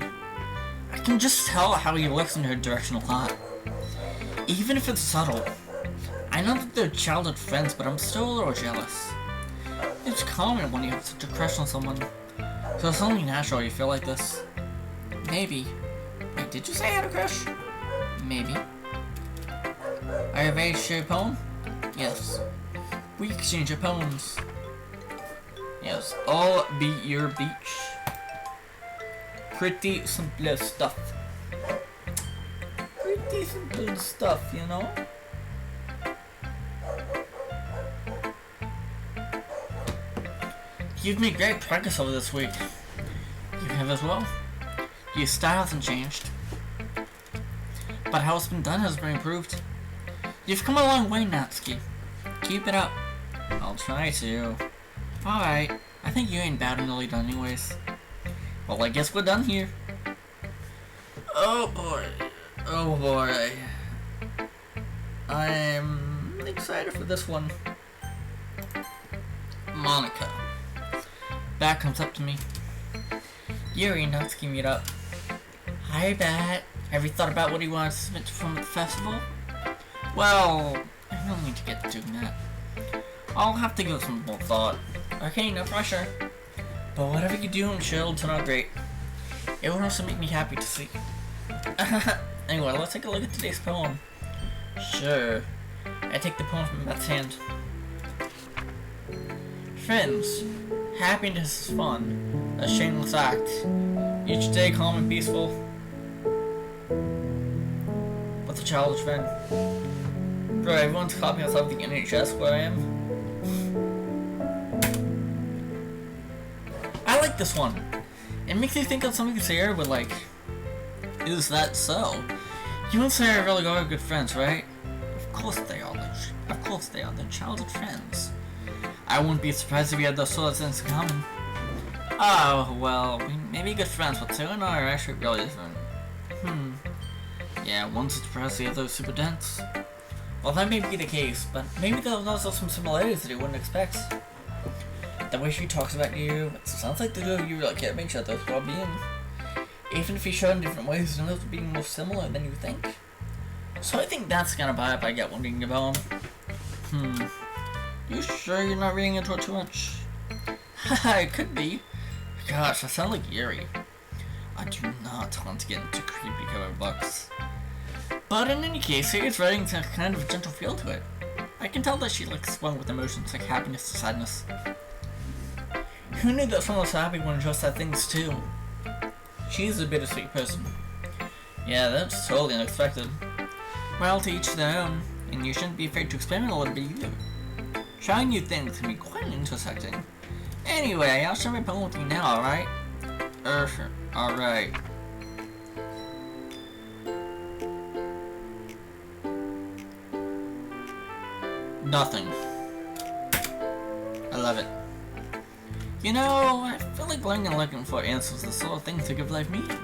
I can just tell how he looks in her direction a lot. Even if it's subtle. I know that they're childhood friends, but I'm still a little jealous. It's common when you have such a crush on someone. So it's only natural you feel like this. Maybe. Wait, did you say I had a crush? Maybe. Are you ready to share a poem? Yes. We exchange our poems. Yes, I'll be your beach. Pretty simple stuff. Pretty simple stuff, you know? You've made great progress over this week. You have as well. Your style hasn't changed. But how it's been done has been improved. You've come a long way, Natsuki. Keep it up. I'll try to. Alright, I think you ain't bad and really done anyways. Well, I guess we're done here. Oh boy. Oh boy. I'm excited for this one. Monica. Bat comes up to me. Yuri and Natsuki meet up. Hi, Bat. Have you thought about what he wants to submit from the festival? Well, I don't need to get to doing that. I'll have to give it some more thought. Okay, no pressure. But whatever you do and chill turn out great. It would also make me happy to see. Anyway, let's take a look at today's poem. Sure. I take the poem from Matt's hand. Friends, happiness is fun, a shameless act. Each day calm and peaceful. With a childish friend. Bro, everyone's copying us off the NHS where I am. I like this one. It makes me think of something Sayori would like. Is that so? You and Sayori really are good friends, right? Of course they are. Of course they are. They're childhood friends. I wouldn't be surprised if we had those sort of things in common. Oh, well, we may be good friends, but Sayori and I are actually really different. Yeah, one's depressed, the other's super dense. Well, that may be the case, but maybe there's also some similarities that you wouldn't expect. The way she talks about you, it sounds like the two of you really care about each other's well-being. Even if you show in different ways, it ends up being more similar than you think. So I think that's the kind of vibe I get when reading the poem. You sure you're not reading into it too much? Haha, it could be. Gosh, I sound like Yuri. I do not want to get into creepy cover books. But in any case, Sayori's writing has a kind of a gentle feel to it. I can tell that she likes swung with emotions like happiness to sadness. Who knew that someone was happy when just had things too? She's a bittersweet person. Yeah, that's totally unexpected. Well, to each their own, and you shouldn't be afraid to experiment a little bit either. Trying new things can be quite intersecting. Anyway, I'll share my poem with you now, alright? Sure. Alright. Nothing. I love it. You know, I feel like learning and looking for answers is the sort of thing to give life meaning.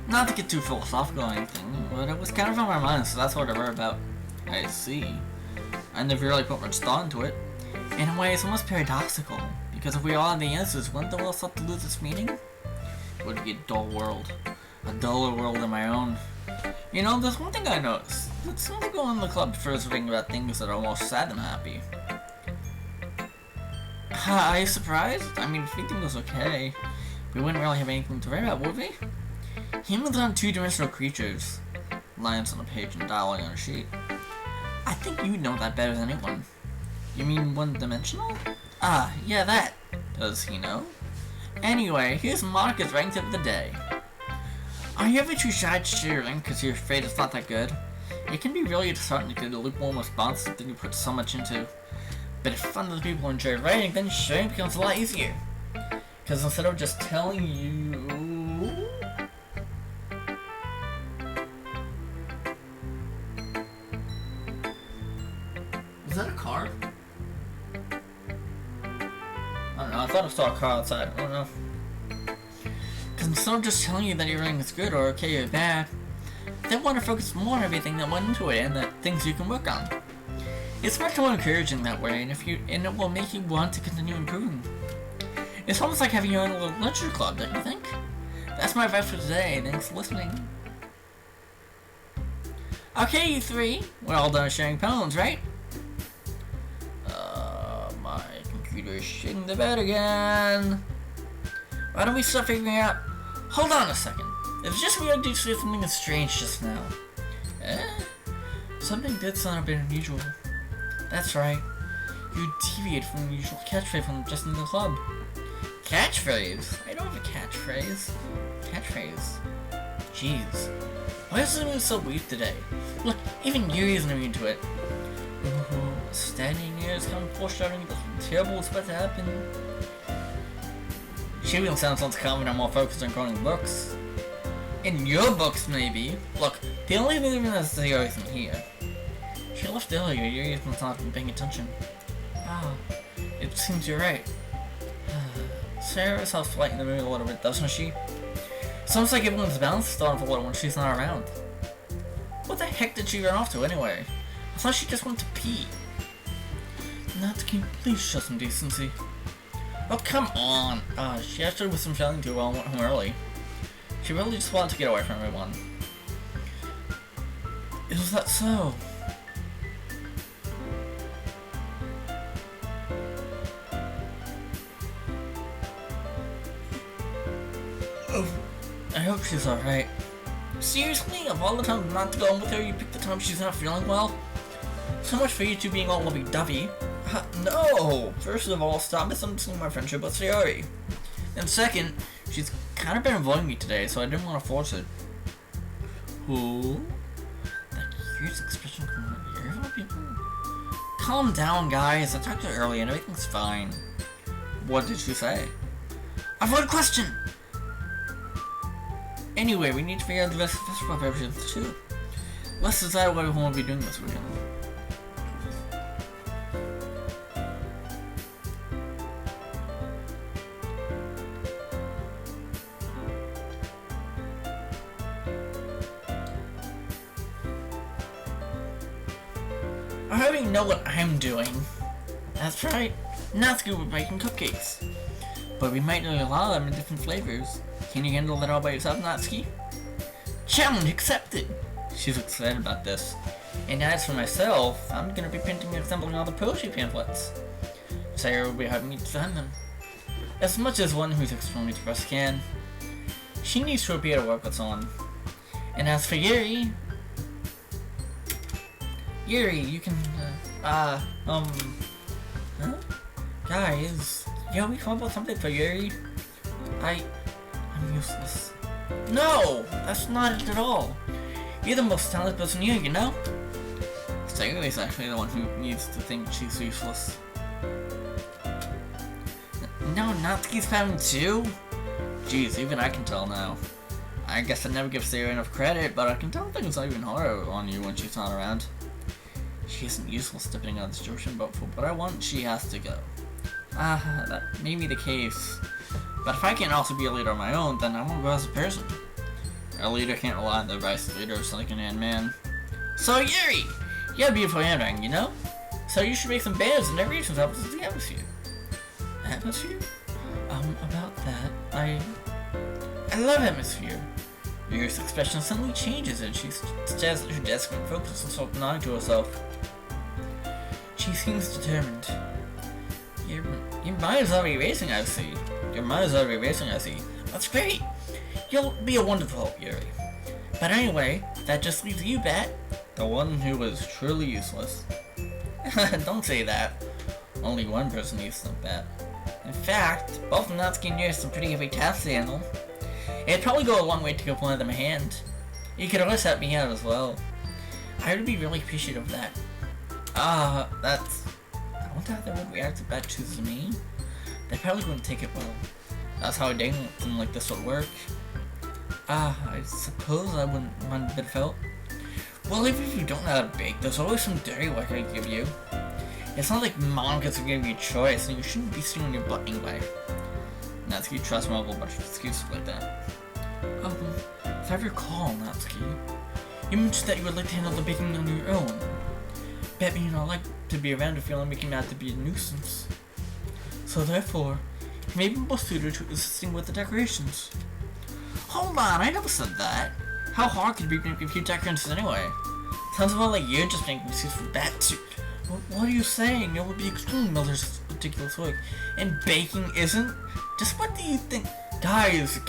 Not to get too philosophical or anything, but it was kind of on my mind, so that's what I wrote about. I see. I never really put much thought into it. In a way, it's almost paradoxical, because if we all had the answers, wouldn't the world start to lose its meaning? It would be a dull world. A duller world than my own. You know, there's one thing I noticed. That some people in the club prefers reading about things that are more sad than happy. Are you surprised? I mean, if everything was okay, we wouldn't really have anything to worry about, would we? Humans aren't two-dimensional creatures. Lines on a page and dialogue on a sheet. I think you know that better than anyone. You mean one-dimensional? Ah, yeah, that. Does he know? Anyway, here's Monica's rank tip of the day. Are you ever too shy to share your rank because you're afraid it's not that good? It can be really disheartening to get a lukewarm response that you put so much into. But if other people enjoy writing, then sharing becomes a lot easier. Because instead of just telling you... Is that a car? I don't know, I thought I saw a car outside, I don't know. Because instead of just telling you that your writing is good or okay or bad, they want to focus more on everything that went into it and the things you can work on. It's much more encouraging that way, and it will make you want to continue improving. It's almost like having your own little literature club, don't you think? That's my advice for today. Thanks for listening. Okay, you three, we're all done sharing poems, right? My computer is shitting the bed again. Why don't we start figuring out? Hold on a second. It was just weird to say something strange just now. Something did sound a bit unusual. That's right. You deviated from the usual catchphrase from just in the club. Catchphrase? I don't have a catchphrase. Catchphrase. Jeez. Why is this so weird today? Look, even Yuri isn't immune to it. Standing here is coming foreshadowing that something terrible is about to happen. She even sounds less calm and more focused on growing books. In your books, maybe. Look, the only thing that's Zero isn't here. She left earlier, Yuri has not been paying attention. Ah, it seems you're right. Sarah sells light in the mood a little bit, doesn't she? Sounds like everyone's balance is starting to fall when she's not around. What the heck did she run off to anyway? I thought she just went to pee. Not to please show some decency. Oh, come on! She actually wasn't feeling too well and went home early. She really just wanted to get away from everyone. Is that so? Oh, I hope she's alright. Seriously? Of all the times not to go on with her, you picked the time she's not feeling well? So much for you two being all lovey-dovey. No! First of all, stop misunderstanding my friendship with Sayori. And second, she's kind of been avoiding me today, so I didn't want to force it. Who? That curious expression from the ear of people? Calm down, guys. I talked to her earlier and everything's fine. What did she say? Avoid question! Anyway, we need to figure out the best festival preparations too. Let's decide what we want to be doing this weekend. I already know what I'm doing. That's right, Natsuki will be making cupcakes. But we might need a lot of them in different flavors. Can you handle that all by yourself, Natsuki? Challenge accepted! She's excited about this. And as for myself, I'm gonna be printing and assembling all the poetry pamphlets. Sarah will be helping me design them. As much as one who's extremely depressed can. She needs to appear to work with someone. And as for Yuri... Yuri, you can, huh? Guys, yo, we come up with something for Yuri? I'm useless. No! That's not it at all. You're the most talented person here, you know? Sayori's actually the one who needs to think she's useless. No, Natsuki's having too? Jeez, even I can tell now. I guess I never give Sayori enough credit, but I can tell things are even harder on you when she's not around. She isn't useless depending on the situation, but for what I want, she has to go. That may be the case. But if I can't also be a leader on my own, then I won't grow as a person. A leader can't rely on the advice of the leader of second-hand man. So Yuri! You have beautiful handwriting, you know? So you should make some banners and decorations up with the atmosphere. Atmosphere? About that, I love atmosphere. Yuri's expression suddenly changes and she stares at her desk and focuses on something nodding to herself. She seems determined. Your mind is already racing, I see. That's great. You'll be a wonderful help, Yuri. But anyway, that just leaves you, Bat. The one who was truly useless. Don't say that. Only one person needs the Bat. In fact, both Natsuki and you have some pretty heavy tasks to handle. It'd probably go a long way to give one of them a hand. You could always help me out as well. I would be really appreciative of that. That's... I wonder how they would react if that chooses me. They probably wouldn't take it well. That's how a dating something like this would work. I suppose I wouldn't mind a bit of help. Well, even if you don't know how to bake, there's always some dirty work I can give you. It's not like Monika's gonna give you a choice, and you shouldn't be sitting on your butt anyway. Natsuki trusts me with a whole bunch of excuses like that. If I recall, Natsuki, you mentioned that you would like to handle the baking on your own. Bet me you don't like to be around if you're making me out to be a nuisance. So therefore, you may be more suited to assisting with the decorations. Hold on, I never said that. How hard could it be to make a few decorations anyway? Sounds about like you're just making excuses for that too. What are you saying? It would be extremely ridiculous work. And baking isn't? Just what do you think? Guys!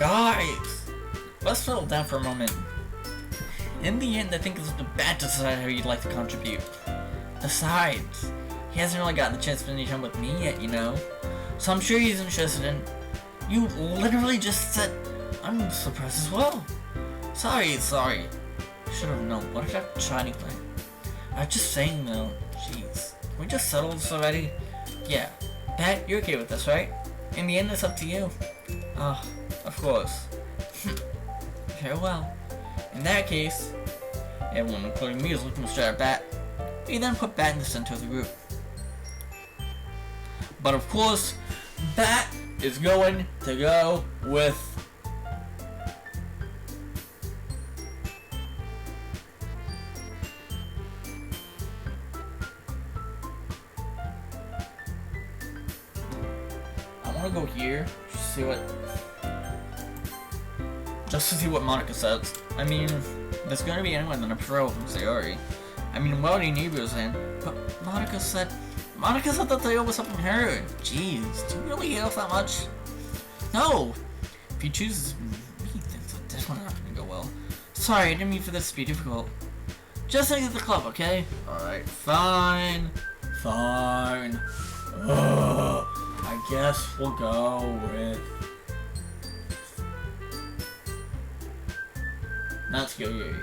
Let's settle down for a moment. In the end, I think it's the bad to decide how you'd like to contribute. Besides, he hasn't really gotten the chance to spend any time with me yet, you know? So I'm sure he's interested in... You literally just said... I'm surprised as well. Sorry. Should have known. What if I try anyway? I was just saying though. Jeez. Can we just settle this already? Yeah. Pat, you're okay with this, right? In the end, it's up to you. Of course. Very well. In that case, everyone, including me, is looking straight at Bat. We then put Bat in the center of the group. But of course, Bat is going to go with... I want to go here, just to see what Monika says. I mean, there's gonna be anyone that I prefer from Sayori. I mean, what do Nibu was saying? But Monika said that they always something her. Jeez, do you really hate us that much? No! If he chooses me, things like this one aren't gonna go well. Sorry, I didn't mean for this to be difficult. Just exit the club, okay? Alright, fine. I guess we'll go with... Natsuki.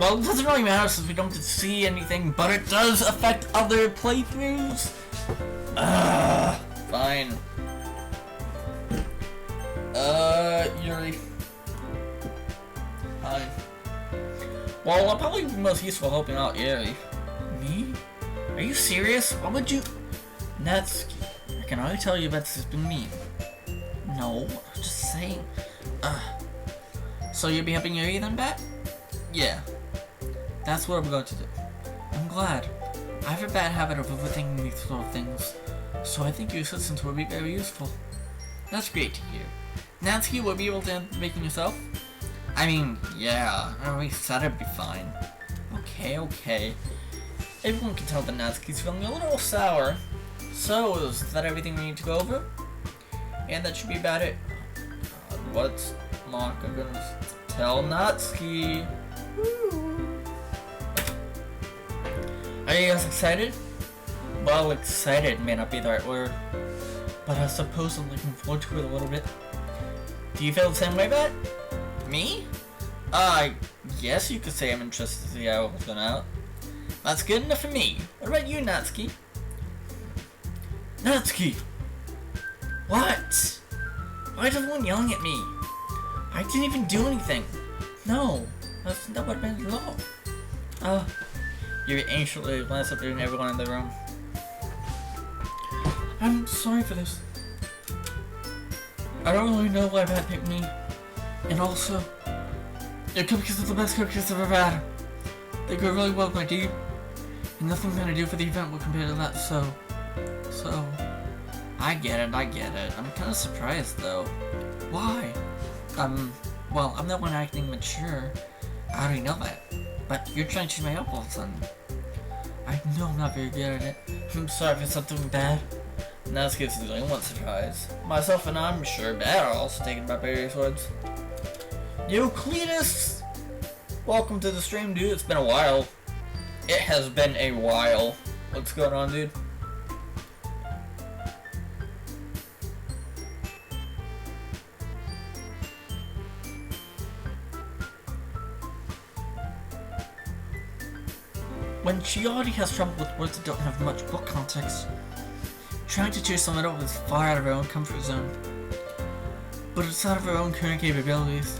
Well, it doesn't really matter since we don't get to see anything, but it does affect other playthroughs. Fine. Yuri. Fine. Well, I'll probably be most useful helping out Yuri. Me? Are you serious? Why would you... Natsuki, I can already tell you about this has been mean. No, I'm just saying. So you'll be helping Yuri then, Bat? Yeah. That's what I'm going to do. I'm glad. I have a bad habit of overthinking these sort of things, so I think your assistance will be very useful. That's great to hear. Natsuki, will be able to handle making yourself? I mean, yeah, I already said it'd be fine. Okay. Everyone can tell that Natsuki's feeling a little sour. So, is that everything we need to go over? And that should be about it. What's Monika gonna tell Natsuki? Are you guys excited? Well, excited may not be the right word, but I suppose I'm looking forward to it a little bit. Do you feel the same way, Bet? Me? Yes, you could say I'm interested to see how it's going out. That's good enough for me. What about you, Natsuki? Natsuki! What? Why is everyone yelling at me? I didn't even do anything. No, that's not what I meant at all. You're anxiously glanced up at everyone in the room. I'm sorry for this. I don't really know why Pat picked me. And also, your cookies are the best cookies I've ever had. They go really well with my tea. And nothing I'm gonna do for the event will compare to that, so... I get it. I'm kinda surprised, though. Why? Well, I'm not one acting mature. I already know that. But you're trying to cheat my up all of a sudden. I know I'm not very good at it. I'm sorry if it's something bad. Natsuki's the only one surprised. Myself and I'm sure Bad are also taken by various words. Euclidus! Welcome to the stream, dude. It's been a while. It has been a while. What's going on, dude? When she already has trouble with words that don't have much book context, trying to cheer someone up is far out of her own comfort zone. But it's out of her own current capabilities.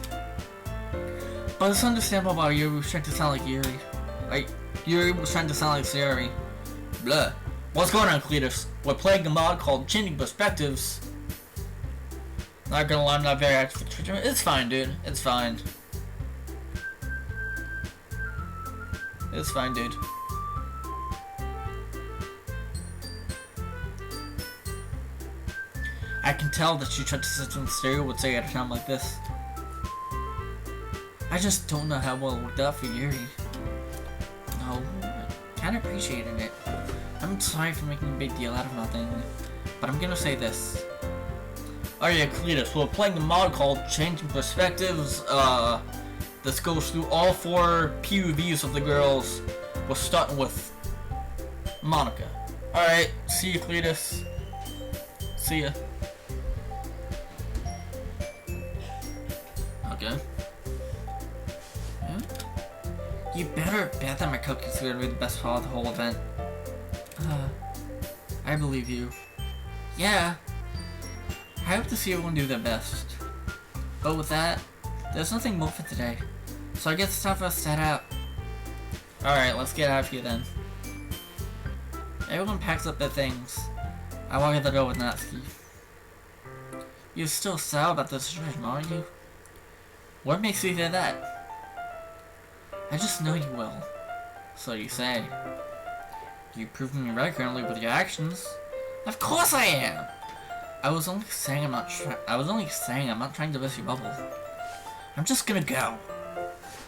But it's understandable why Yuri was trying to sound like Yuri. Like, Yuri was trying to sound like Sayori. Blah. What's going on, Cletus? We're playing a mod called Changing Perspectives. Not gonna lie, I'm not very active. It's fine, dude. It's fine. It's fine, dude. I can tell that she tried to sit in stereo would say at a time like this. I just don't know how well it worked out for Yuri. No, I kinda appreciated it. I'm sorry for making a big deal out of nothing, but I'm gonna say this. Oh yeah, Cletus, we're playing a mod called Changing Perspectives. This goes through all 4 POVs of the girls. We're starting with Monica. Alright, see you, Cletus. See ya. Okay. Yeah? You better bet that my cookies are gonna be the best part of the whole event. I believe you. Yeah. I hope to see everyone do their best. But with that, there's nothing more for today. So I guess it's time for us to head out. Alright, let's get out of here then. Everyone packs up their things. I walk out the door with Natsuki. You're still sour about this situation, aren't you? What makes you say that? I just know you will. So you say. You've proven me right currently with your actions. Of course I am! I was only saying I'm not trying to burst your bubble. I'm just gonna go.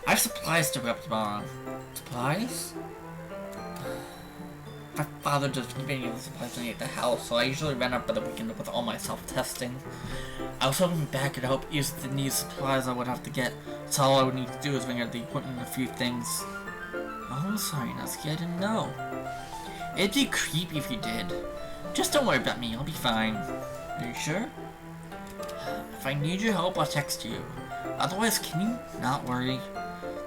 I have supplies to grab tomorrow. Supplies? My father doesn't give any of the supplies I need at the house, so I usually run up by the weekend with all my self-testing. I was hoping Dad could help ease the need supplies I would have to get, so all I would need to do is bring out the equipment and a few things. Oh, I'm sorry, Natsuki, I didn't know. It'd be creepy if you did. Just don't worry about me, I'll be fine. Are you sure? If I need your help, I'll text you. Otherwise, can you not worry?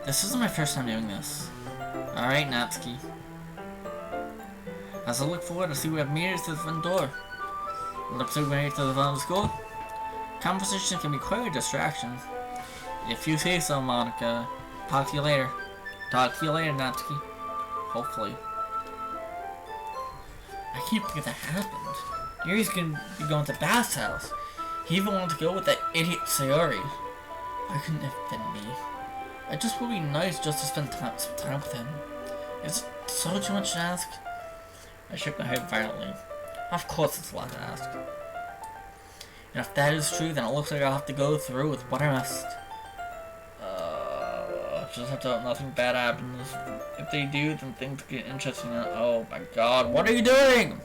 This isn't my first time doing this. Alright, Natsuki. As I look forward, I see we have meters to the front door. Looks like we're made it to the front of the school. Conversation can be quite a distraction. If you say so, Monica. Talk to you later. Talk to you later, Natsuki. Hopefully. I can't believe that happened. Yuri's gonna be going to Bath's house. He even wanted to go with that idiot Sayori. Why couldn't it have been me? It just would be nice just to spend some time with him. Is it so too much to ask? I shook my head violently. Of course it's a lot to ask. And if that is true, then it looks like I'll have to go through with what I must. Just have to hope nothing bad happens. If they do, then things get interesting. Oh my god, what are you doing?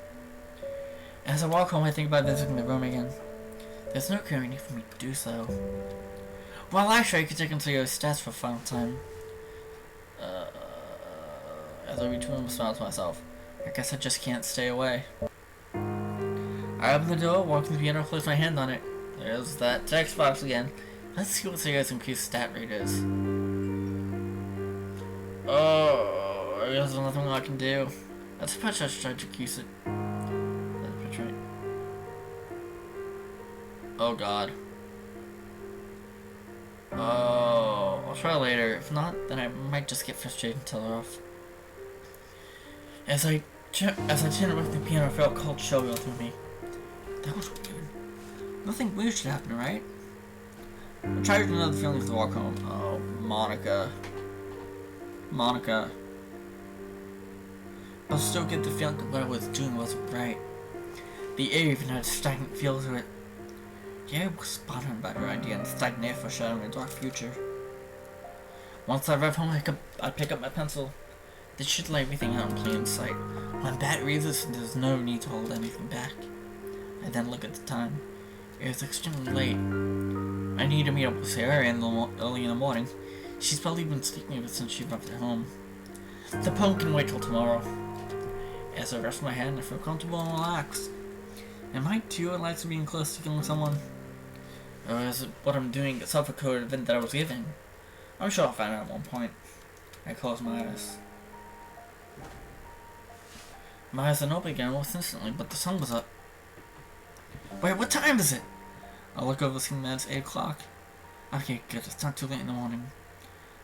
As I walk home, I think about visiting the room again. There's no current need for me to do so. Well, actually, I could take into your stats for a final time. As I reach home, I smile to myself. I guess I just can't stay away. I open the door, walk to the piano, place my hand on it. There's that text box again. Let's see what Sayori's increased stat rate is. Oh, I guess there's nothing I can do. Let's push us try to increase it. That's right. Oh god. Oh, I'll try later. If not, then I might just get frustrated and tell her off. As I turned away from the piano, I felt cold chill go through me. That was weird. Nothing weird should happen, right? I tried another feeling to walk home. Oh, Monica. Monica. I'll still get the feeling that what I was doing wasn't right. The air even had a stagnant feel to it. The air was spot on about her idea and stagnant foreshadowing a dark future. Once I arrive home, I pick up my pencil. This should lay everything out in plain sight. When Bat reads this, there's no need to hold anything back. I then look at the time. It is extremely late. I need to meet up with Sarah early in the morning. She's probably been sleeping ever since she left at home. The poem can wait till tomorrow. As I rest my hand, I feel comfortable and relaxed. Am I too relaxed to being close to killing someone? Or is it what I'm doing itself a code event that I was given? I'm sure I'll find out at one point. I close my eyes. My eyes are open again almost instantly, but the sun was up. Wait, what time is it? I look over, seeing that it's 8 o'clock. Okay, good, it's not too late in the morning.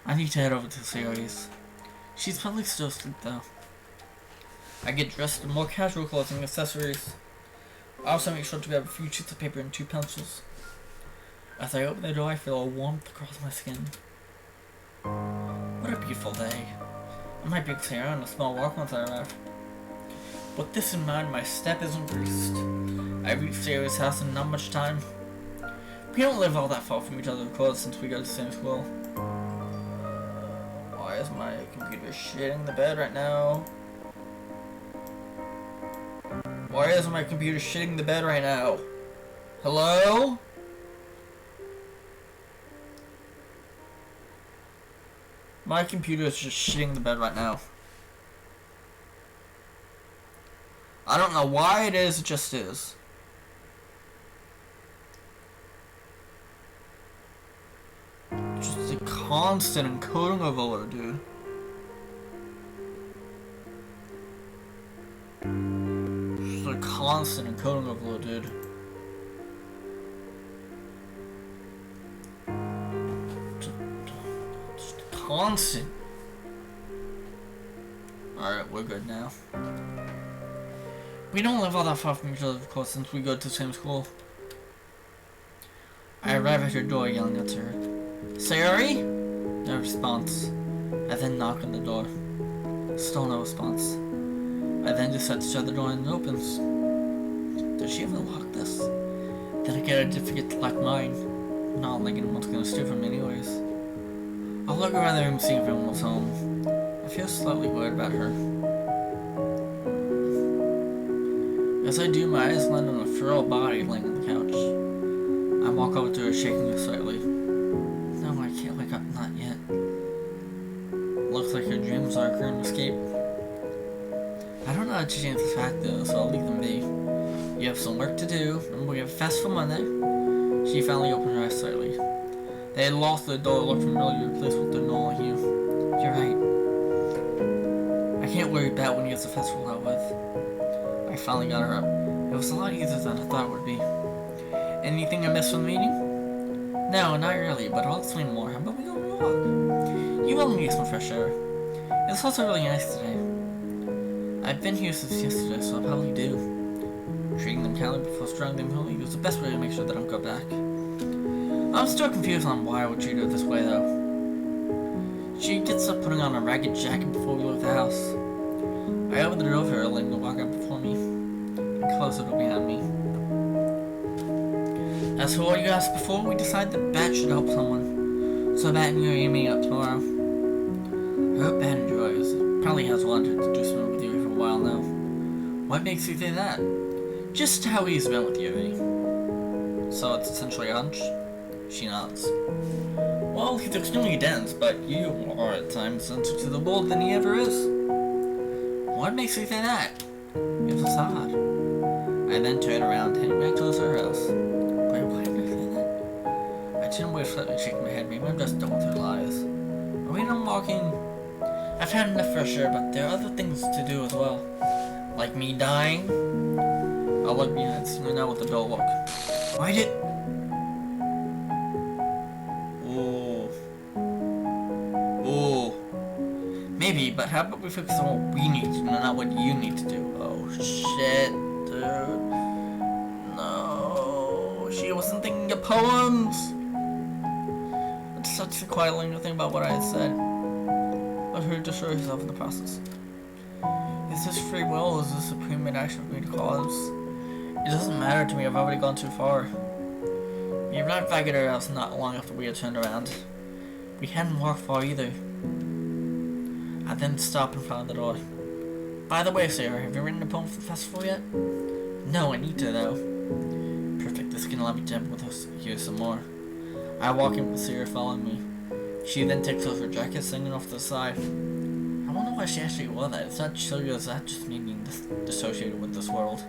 I need to head over to Sayori's. She's probably still asleep though. I get dressed in more casual clothes and accessories. I also make sure to grab a few sheets of paper and 2 pencils. As I open the door, I feel a warmth across my skin. What a beautiful day. I might be able to hear on a small walk once I arrive. With this in mind, my step is increased. I reach Sayori's house in not much time. We don't live all that far from each other, of course, since we go to the same school. Why is my computer shitting the bed right now? Why is my computer shitting the bed right now? Hello? My computer is just shitting the bed right now. I don't know why it is, it just is. Just a constant encoding overload, dude. Just a constant encoding overload, dude. Just constant. Alright, we're good now. We don't live all that far from each other, of course, since we go to the same school. I arrive at her door yelling at her. Sayori? No response. I then knock on the door. Still no response. I then just set to shut the door and it opens. Did she even lock this? Then I get a forget to lock mine. Not like anyone's gonna steal from me anyways. I'll look around the room see if everyone was home. I feel slightly worried about her. As I do, my eyes land on a feral body laying on the couch. I walk over to her, shaking her slightly. No, I can't wake up, not yet. Looks like her dreams are a current escape. I don't know how to change this fact though, so I'll leave them be. You have some work to do, and we have fast for Monday. She finally opened her eyes slightly. They had lost the door look familiar, replaced with the normal hue. You're right. I can't worry about when he gets the festival out with. I finally got her up. It was a lot easier than I thought it would be. Anything I missed from the meeting? No, not really, but I'll explain more. How about we go on a walk? You will need some fresh air. It's also really nice today. I've been here since yesterday, so I'll probably do. Treating them kindly before striking them holy was the best way to make sure they don't go back. I'm still confused on why I would treat her this way, though. She gets up putting on a ragged jacket before we leave the house. I opened the door for her, letting her walk out before me, and closed the door behind me. As for what you asked before, we decided that Bat should help someone. So Bat and you are meeting up tomorrow. I hope Bat enjoys. It probably has wanted to do something with you for a while now. What makes you say that? Just how he's been with you, eh? So it's essentially a hunch? She nods. Well, he's extremely dense, but you are at times sensitive to the world than he ever is. What makes you say that? It's a facade. I then turn around, heading back towards her house. Wait, why did I say that? I turn away, slightly shaking my head. Maybe I'm just done with her lies. Are we done walking? I've had enough fresh air, but there are other things to do as well. Like me dying? I'll look behind, seeing her now with the dull look. Why did... Maybe, but how about we focus on what we need to do, not what you need to do? Oh shit, dude. No, she wasn't thinking of poems. It's such a quiet linger thing about what I had said. Let her destroy herself in the process. Is this free will or is this a premade action for me to cause? It doesn't matter to me, I've already gone too far. We arrived back at her house not long after we had turned around. We hadn't walked far either. I then stopped in front of the door. By the way, Sarah, have you written a poem for the festival yet? No, I need to, though. Perfect, this can let me jump with us here some more. I walk in with Sarah following me. She then takes off her jacket, singing off to the side. I wonder why she actually wore that. It's not silly as that, just me being dissociated with this world.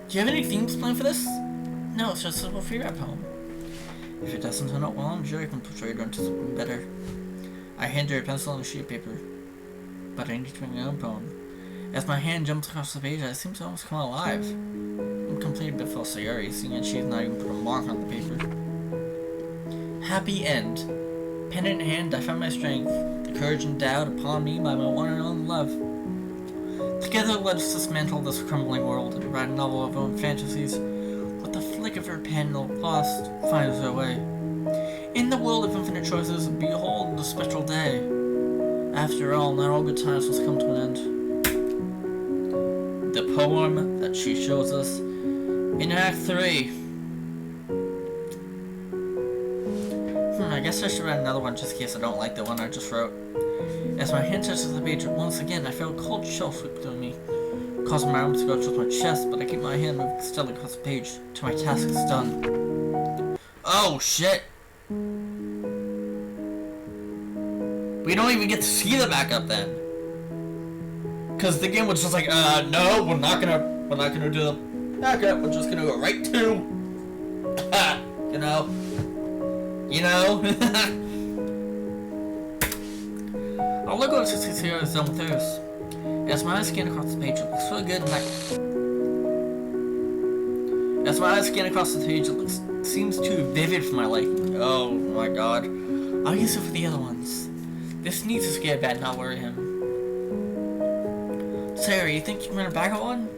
Do you have any themes planned for this? No, it's just a simple free rap poem. If it doesn't turn out well, I'm sure I can portray it into something better. I hand her a pencil and a sheet of paper. But I need to make my own poem. As my hand jumps across the page, I seem to almost come alive. I'm completely a bit for Sayori, seeing that she's not even put a mark on the paper. Happy end. Pen in hand, I found my strength, the courage endowed upon me by my one and only love. Together, let us dismantle this crumbling world and write a novel of our own fantasies. With the flick of her pen, the lost finds her way. In the world of infinite choices, behold the special day. After all, not all good times must come to an end. The poem that she shows us in Act 3. I guess I should write another one just in case I don't like the one I just wrote. As my hand touches the page once again, I feel a cold chill sweep through me, causing my arms to go towards my chest, but I keep my hand moving steadily across the page till my task is done. Oh shit! We don't even get to see the backup then. Cause the game was just like, no, we're not gonna do the backup, we're just gonna go right to you know. I'll look over to see how it's done with hers. As my eyes scan across the page, it looks really good and seems too vivid for my liking. Oh my god. I'll use it for the other ones. This needs to scare bad, not worry him. Sarah, you think you can run a backup one?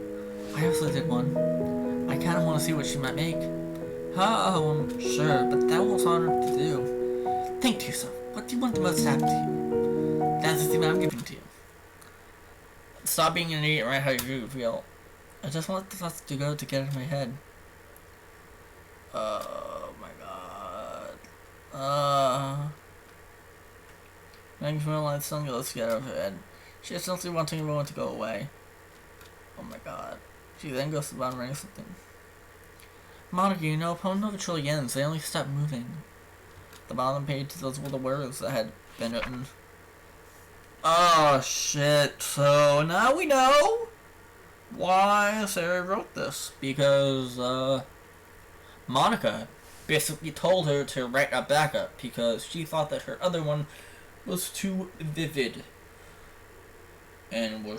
I also did one. I kinda wanna see what she might make. Oh, I'm sure, but that was hard to do. Think to yourself, what do you want the most to happen to you? That's the thing I'm giving to you. Stop being an idiot, right how you feel. I just want the thoughts to go to get into my head. Oh my god. Thanks for letting something else get out of her head. She is simply wanting everyone to go away. Oh my god. She then goes to the bottom writing something. Monica, you know, poems never truly ends, they only stop moving. The bottom page, those were the words that had been written. Oh shit, so now we know why Sarah wrote this. Because, Monica basically told her to write a backup because she thought that her other one was too vivid. And we're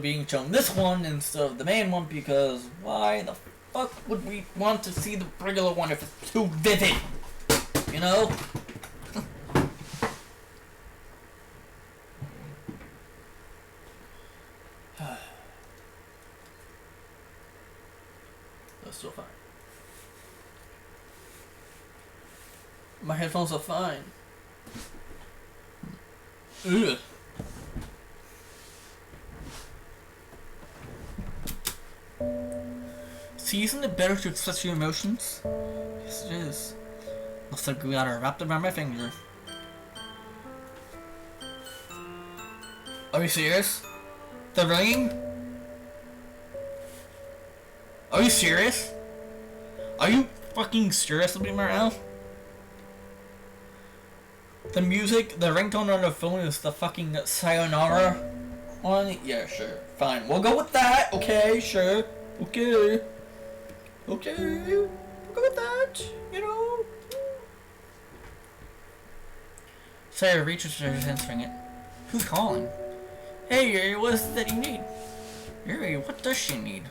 being shown this one instead of the main one because why the fuck would we want to see the regular one if it's too vivid? You know? That's still fine. My headphones are fine. Ugh. So isn't it better to express your emotions? Yes, it is. Looks like we got her wrapped around my finger. Are you serious? The ringing? Are you serious? Are you fucking serious with me right now? The music, the ringtone on the phone is the fucking sayonara one? Yeah, sure. Fine. We'll go with that. Okay, sure. Okay. Okay. We'll go with that. You know. Sarah reaches for her answering it. Who's calling? Hey, Yuri, what is it that you need? Yuri, what does she need?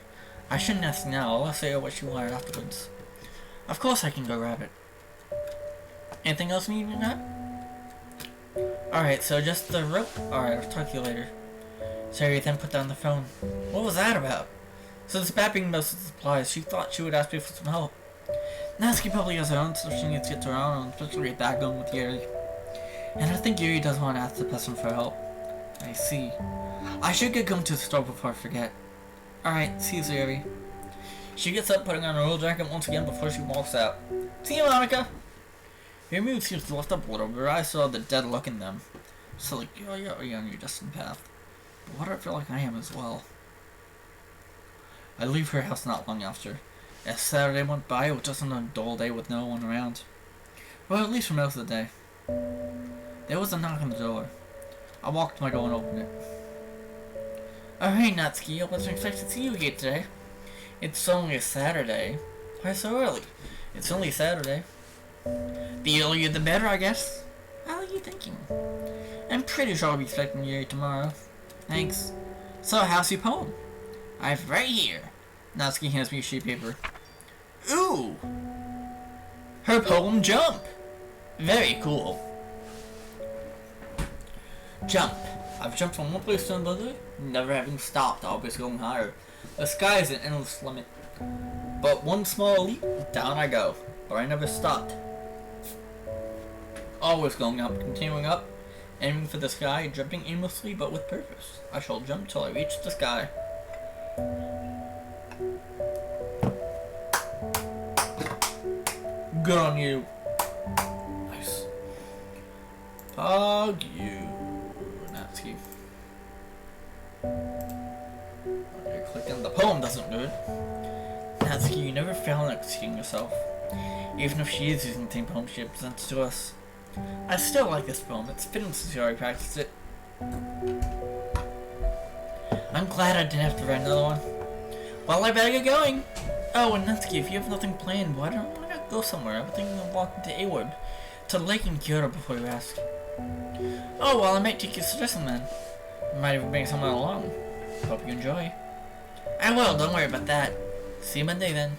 I shouldn't ask now. I'll ask her what she wanted afterwards. Of course I can go grab it. Anything else you need in that? Alright, so just the rope? Alright, I'll talk to you later. Sarah then put down the phone. What was that about? Since mapping most of the supplies, she thought she would ask me for some help. Natsuki probably has her own stuff she needs to get to her own, especially get back on with Yuri. And I think Yuri does want to ask the person for help. I see. I should get going to the store before I forget. Alright, see you, Yuri. She gets up, putting on her old jacket once again before she walks out. See you, Monica! Your mood seems to lift up a little, but her eyes still have the dead look in them. So like, you're on your destined path. But what do I feel like I am as well? I leave her house not long after. As Saturday went by, it was just another dull day with no one around. Well, at least for most of the day. There was a knock on the door. I walked to my door and opened it. Oh hey Natsuki, I wasn't expecting to see you here today. It's only a Saturday. Why so early? It's only Saturday. The earlier the better, I guess. How are you thinking? I'm pretty sure I'll be expecting you tomorrow. Thanks. So, how's your poem? I've right here. Natsuki hands me a sheet of paper. Ooh! Her poem, Jump! Very cool. Jump. I've jumped from one place to another, never having stopped, always going higher. The sky is an endless limit. But one small leap, down I go. But I never stopped. Always going up, continuing up, aiming for the sky, jumping aimlessly but with purpose. I shall jump till I reach the sky. Good on you. Nice. Hug you. Natsuki. Okay, click on the poem doesn't do it. Natsuki, you never fail in executing yourself. Even if she is using the same poem she presents to us. I still like this poem. It's fitting since you already practiced it. I'm glad I didn't have to write another one. Well, I better get going. Oh, and Natsuki, if you have nothing planned, why don't I go somewhere? I'm thinking of walking to A-Ward, to the lake in Kyoto before you ask. Oh, well, I might take your suggestion then. I might even bring someone along. Hope you enjoy. I will, don't worry about that. See you Monday then.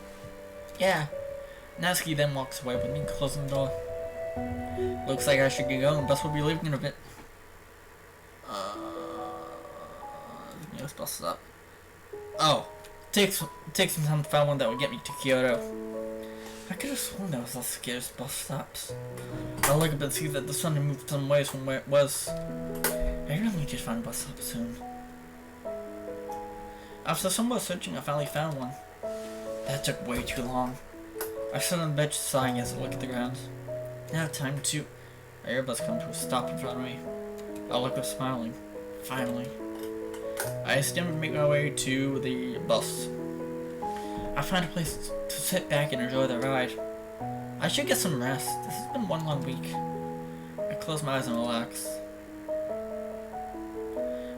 Yeah. Natsuki then walks away with me, closing the door. Looks like I should get going. Bus will be leaving in a bit. The nearest bus stop. Oh, takes some time to find one that would get me to Kyoto. I could have sworn there was lots of scarce bus stops. I'll look up and see that the sun had moved some ways from where it was. I really need to find a bus stop soon. After some more searching, I finally found one. That took way too long. I stood on the bench sighing as I looked at the ground. Now time to... My airbus come to a stop in front of me. I look up smiling. Finally. I stand and make my way to the bus. I find a place to sit back and enjoy the ride. I should get some rest. This has been one long week. I close my eyes and relax.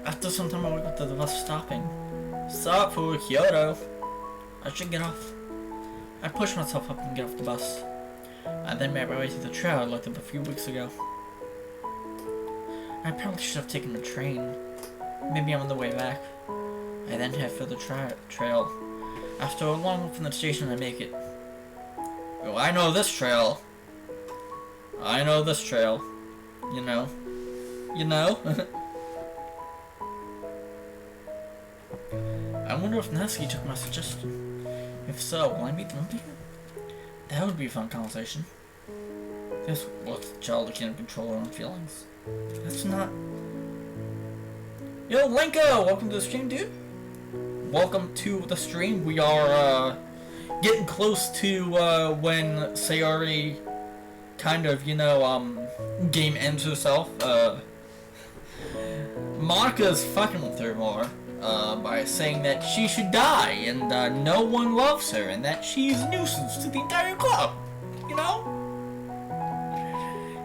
After some time I wake up to the bus stopping. Stop for Kyoto. I should get off. I push myself up and get off the bus. I then made my way to the trail I looked up a few weeks ago. I probably should have taken the train. Maybe I'm on the way back. I then head for the trail. After a long walk from the station, I make it. Oh, I know this trail. I know this trail. You know. You know? I wonder if Natsuki took my suggestion. If so, will I meet them here? That would be a fun conversation. This was a child that can't control her own feelings. That's not... Yo, Lenko! Welcome to the stream, dude. Welcome to the stream. We are, getting close to, when Sayori kind of, you know, game ends herself. Monika's fucking with her more, by saying that she should die, and, no one loves her, and that she's a nuisance to the entire club. You know?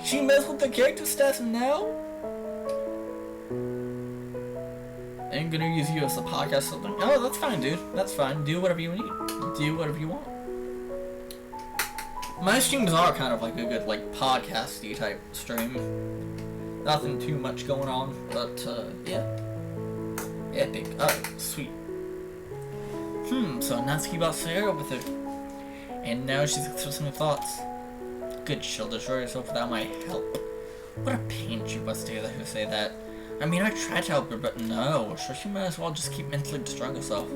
She messed with the character stats, and now... I'm gonna use you as a podcast or something. Oh, that's fine, dude. That's fine. Do whatever you need. Do whatever you want. My streams are kind of like a good, like, podcasty type stream. Nothing too much going on, but, yeah. Epic. Oh, sweet. So Natsuki brought Sayori with her. And now she's expressing her thoughts. Good, she'll destroy herself without my help. What a pain she was to hear her say that. I mean, I tried to help her, but no. So she might as well just keep mentally destroying herself.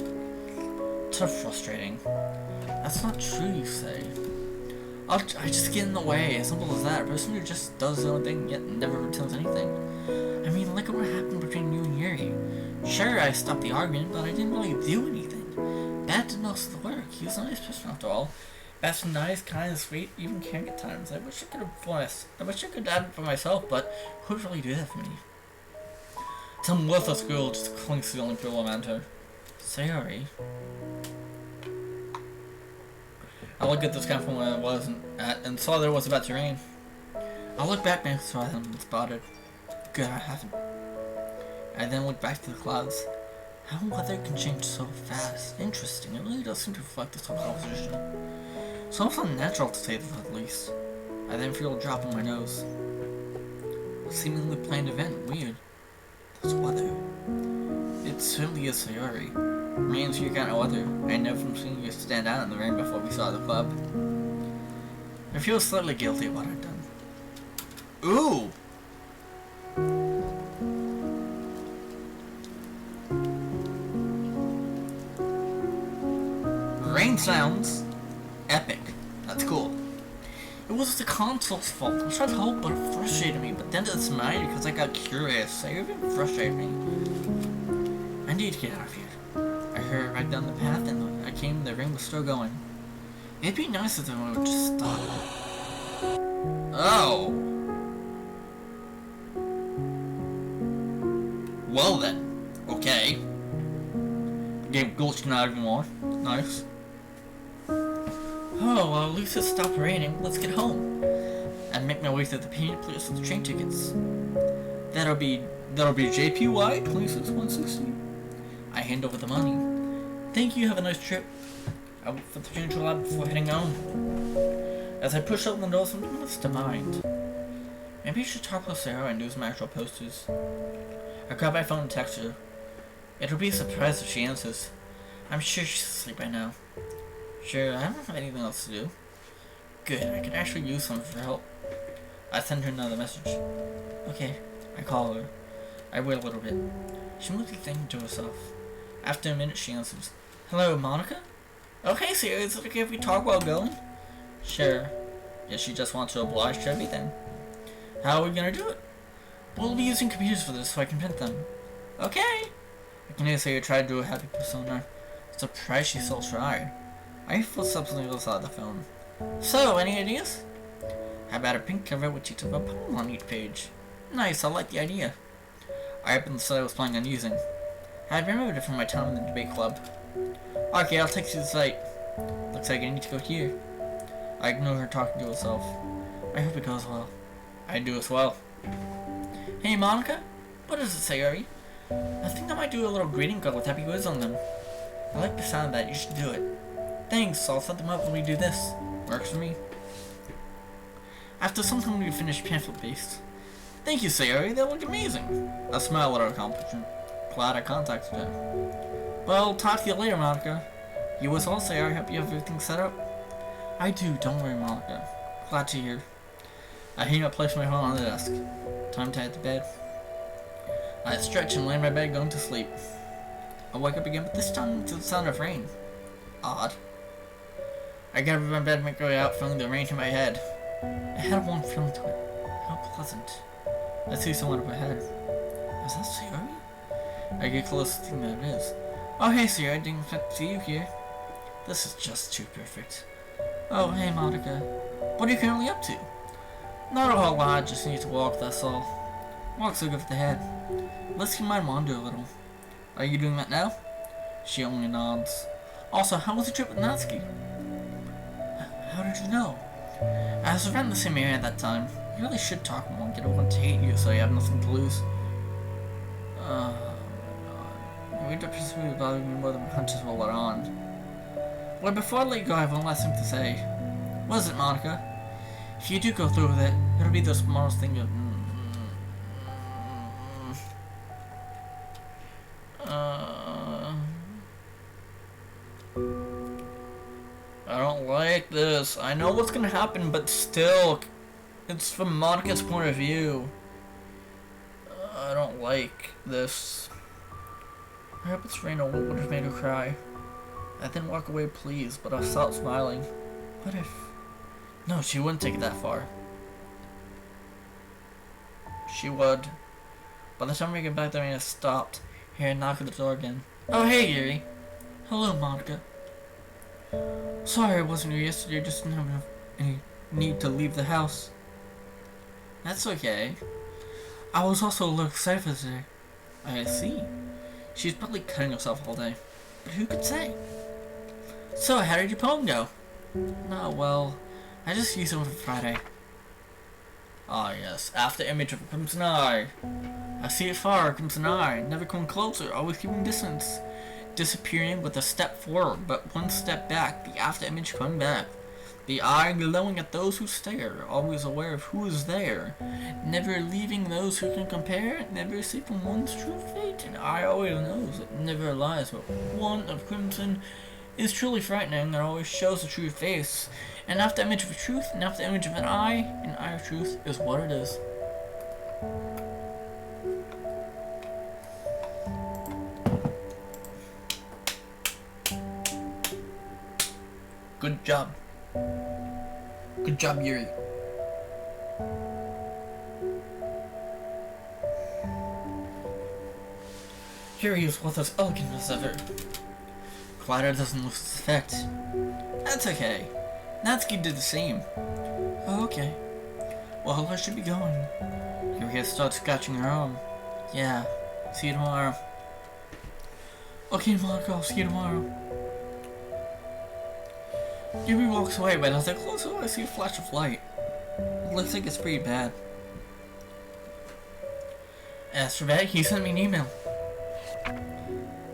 So frustrating. That's not true, you say. I just get in the way, as simple as that. A person who just does their own thing, yet never returns anything. I mean, look at what happened between you and Yuri. Sure, I stopped the argument, but I didn't really do anything. That did most of the work. He was a nice person after all. That's nice, kind and sweet, even caring at times. I wish I could have it for myself, but who would really do that for me? Some worthless girl just clings to the only people around her. Sayori. I looked at this guy from where I was and saw that it was about to rain. I looked back and saw them and spotted. Good, I haven't. I then looked back to the clouds. How weather can change so fast. Interesting. It really does seem to reflect this whole composition. It's almost unnatural to say the least. I then feel a drop in my nose. A seemingly planned event. Weird. this weather. It certainly is Sayori. Rain's your kind of weather. I never from seeing you stand out in the rain before we saw the club. I feel slightly guilty of what I've done. Ooh! Rain sounds epic. That's cool. It was the console's fault. I tried to help, but it frustrated me. But then it's mine because I got curious. It even frustrated me. I need to get out of here. I heard right down the path, and I came. The rain was still going. It'd be nice if the rain would just stop. Oh. Well then. Okay. The game glitched out even more. Nice. Oh, well, at least it stopped raining. Let's get home. And make my way to the payment place with the train tickets. That'll be JPY 26160. I hand over the money. Thank you, have a nice trip. I wait for the train to arrive before heading home. As I push open the door, something comes to mind. Maybe I should talk with Sarah and do some actual posters. I grab my phone and text her. It'll be a surprise if she answers. I'm sure she's asleep by now. Sure, I don't have anything else to do. Good, I could actually use some for help. I send her another message. Okay, I call her. I wait a little bit. She must be thinking to herself. After a minute, she answers. Hello, Monica? Oh, hey, Sarah, is it okay if we talk while going? Sure. Yes, she just wants to oblige to everything. How are we gonna do it? We'll be using computers for this so I can print them. Okay. I can hear Sarah try to do a happy persona. Surprised she still tried. I flipped something else out of the phone. So, any ideas? How about a pink cover with each of a poem on each page? Nice, I like the idea. I opened the site I was planning on using. I remembered it from my time in the debate club. Okay, I'll text you the site. Looks like I need to go here. I ignore her talking to herself. I hope it goes well. I do as well. Hey, Monica? What does it say, Ari? I think I might do a little greeting card with happy words on them. I like the sound of that. You should do it. Thanks, I'll set them up when we do this. Works for me. After some time we finished pamphlet paste. Thank you, Sayori, they look amazing. I smile at our accomplishment. Glad I contacted her. Well, talk to you later, Monica. You as well, Sayori, hope you have everything set up. I do, don't worry, Monica. Glad to hear. I hang up, place my phone on the desk. Time to head to bed. I stretch and lay in my bed going to sleep. I wake up again, but this time to the sound of rain. Odd. I get out of my bed and make my way out, feeling the rain in my head. It had a warm feeling to it. How pleasant. I see someone up ahead. Is that Sayori? I get close, thinking that it is. Oh, hey, Sayori, I didn't expect to see you here. This is just too perfect. Oh, hey, Monica. What are you currently up to? Not a whole lot, just need to walk, that's all. Walk's so good for the head. Let's keep my wander a little. Are you doing that now? She only nods. Also, how was the trip with Natsuki? How did you know? I was around the same area at that time. You really should talk more and get everyone to hate you so you have nothing to lose. You end up pursuing bothering me more than punches will let on. Well, before I let you go, I have one last thing to say. What is it, Monica? If you do go through with it, it'll be the smartest thing you've... I don't like this. I know what's gonna happen, but still, it's from Monica's point of view. I don't like this. I hope it's rain or what would have made her cry. I didn't walk away pleased, but I stopped smiling. What if... No, she wouldn't take it that far. She would. By the time we get back, the rain has stopped. Here, knock at the door again. Oh, hey, Yuri. Hello, Monica. Sorry I wasn't here yesterday, just didn't have any need to leave the house. That's okay. I was also a little excited for today. I see. She's probably cutting herself all day. But who could say? So, how did your poem go? Oh, well, I just used it for Friday. Ah, yes, after image of a crimson eye. I see it far, crimson eye, never come closer, always keeping distance. Disappearing with a step forward, but one step back, the after image coming back. The eye glowing at those who stare, always aware of who is there, never leaving those who can compare, never seeking one's true fate. An eye always knows, it never lies, but one of crimson is truly frightening and always shows the true face. And after the image of truth, and after the image of an eye of truth is what it is. Good job. Good job, Yuri. Yuri is with as elegant as ever. Glider doesn't lose its effect. That's okay. Natsuki did the same. Oh, okay. Well, I should be going. Yuri has started scratching her arm. Yeah. See you tomorrow. Okay, Marco, I'll see you tomorrow. Yuri walks away, but as I close her, I see a flash of light. It looks like it's pretty bad. As for that, he sent me an email.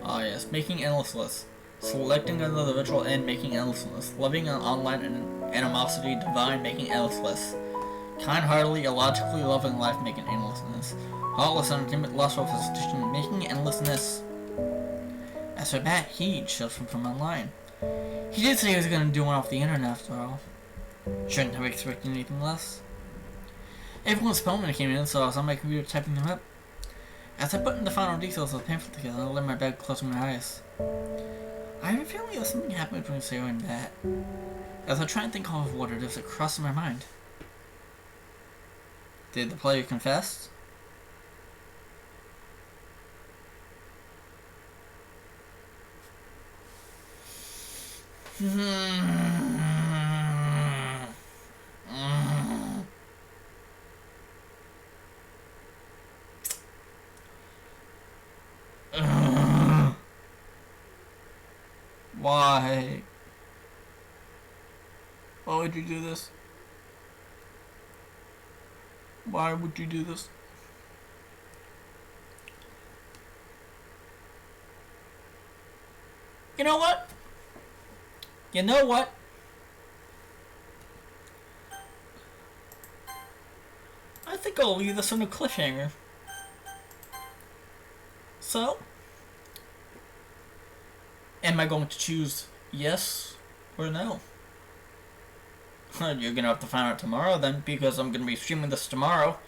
Ah yes, making endless lists. Selecting another ritual and making endless lists. Living an online animosity, divine, making endless lists. Kind-heartedly, illogically loving life, making endlessness. Heartless entertainment, lustful superstition, making endlessness. As for that, he chose from online. He did say he was going to do one off the internet after all. Shouldn't have expected anything less. Everyone's spellman came in, so I was on my computer typing them up. As I put in the final details of the pamphlet together, I lay my bed closing my eyes. I have a feeling that something happened between Sayo and Bat. As I try and think of what it is that crossed my mind. Did the player confess? Why? Why would you do this? Why would you do this? You know what? You know what? I think I'll leave this on a cliffhanger. So, am I going to choose yes or no? You're gonna have to find out tomorrow then, because I'm gonna be streaming this tomorrow.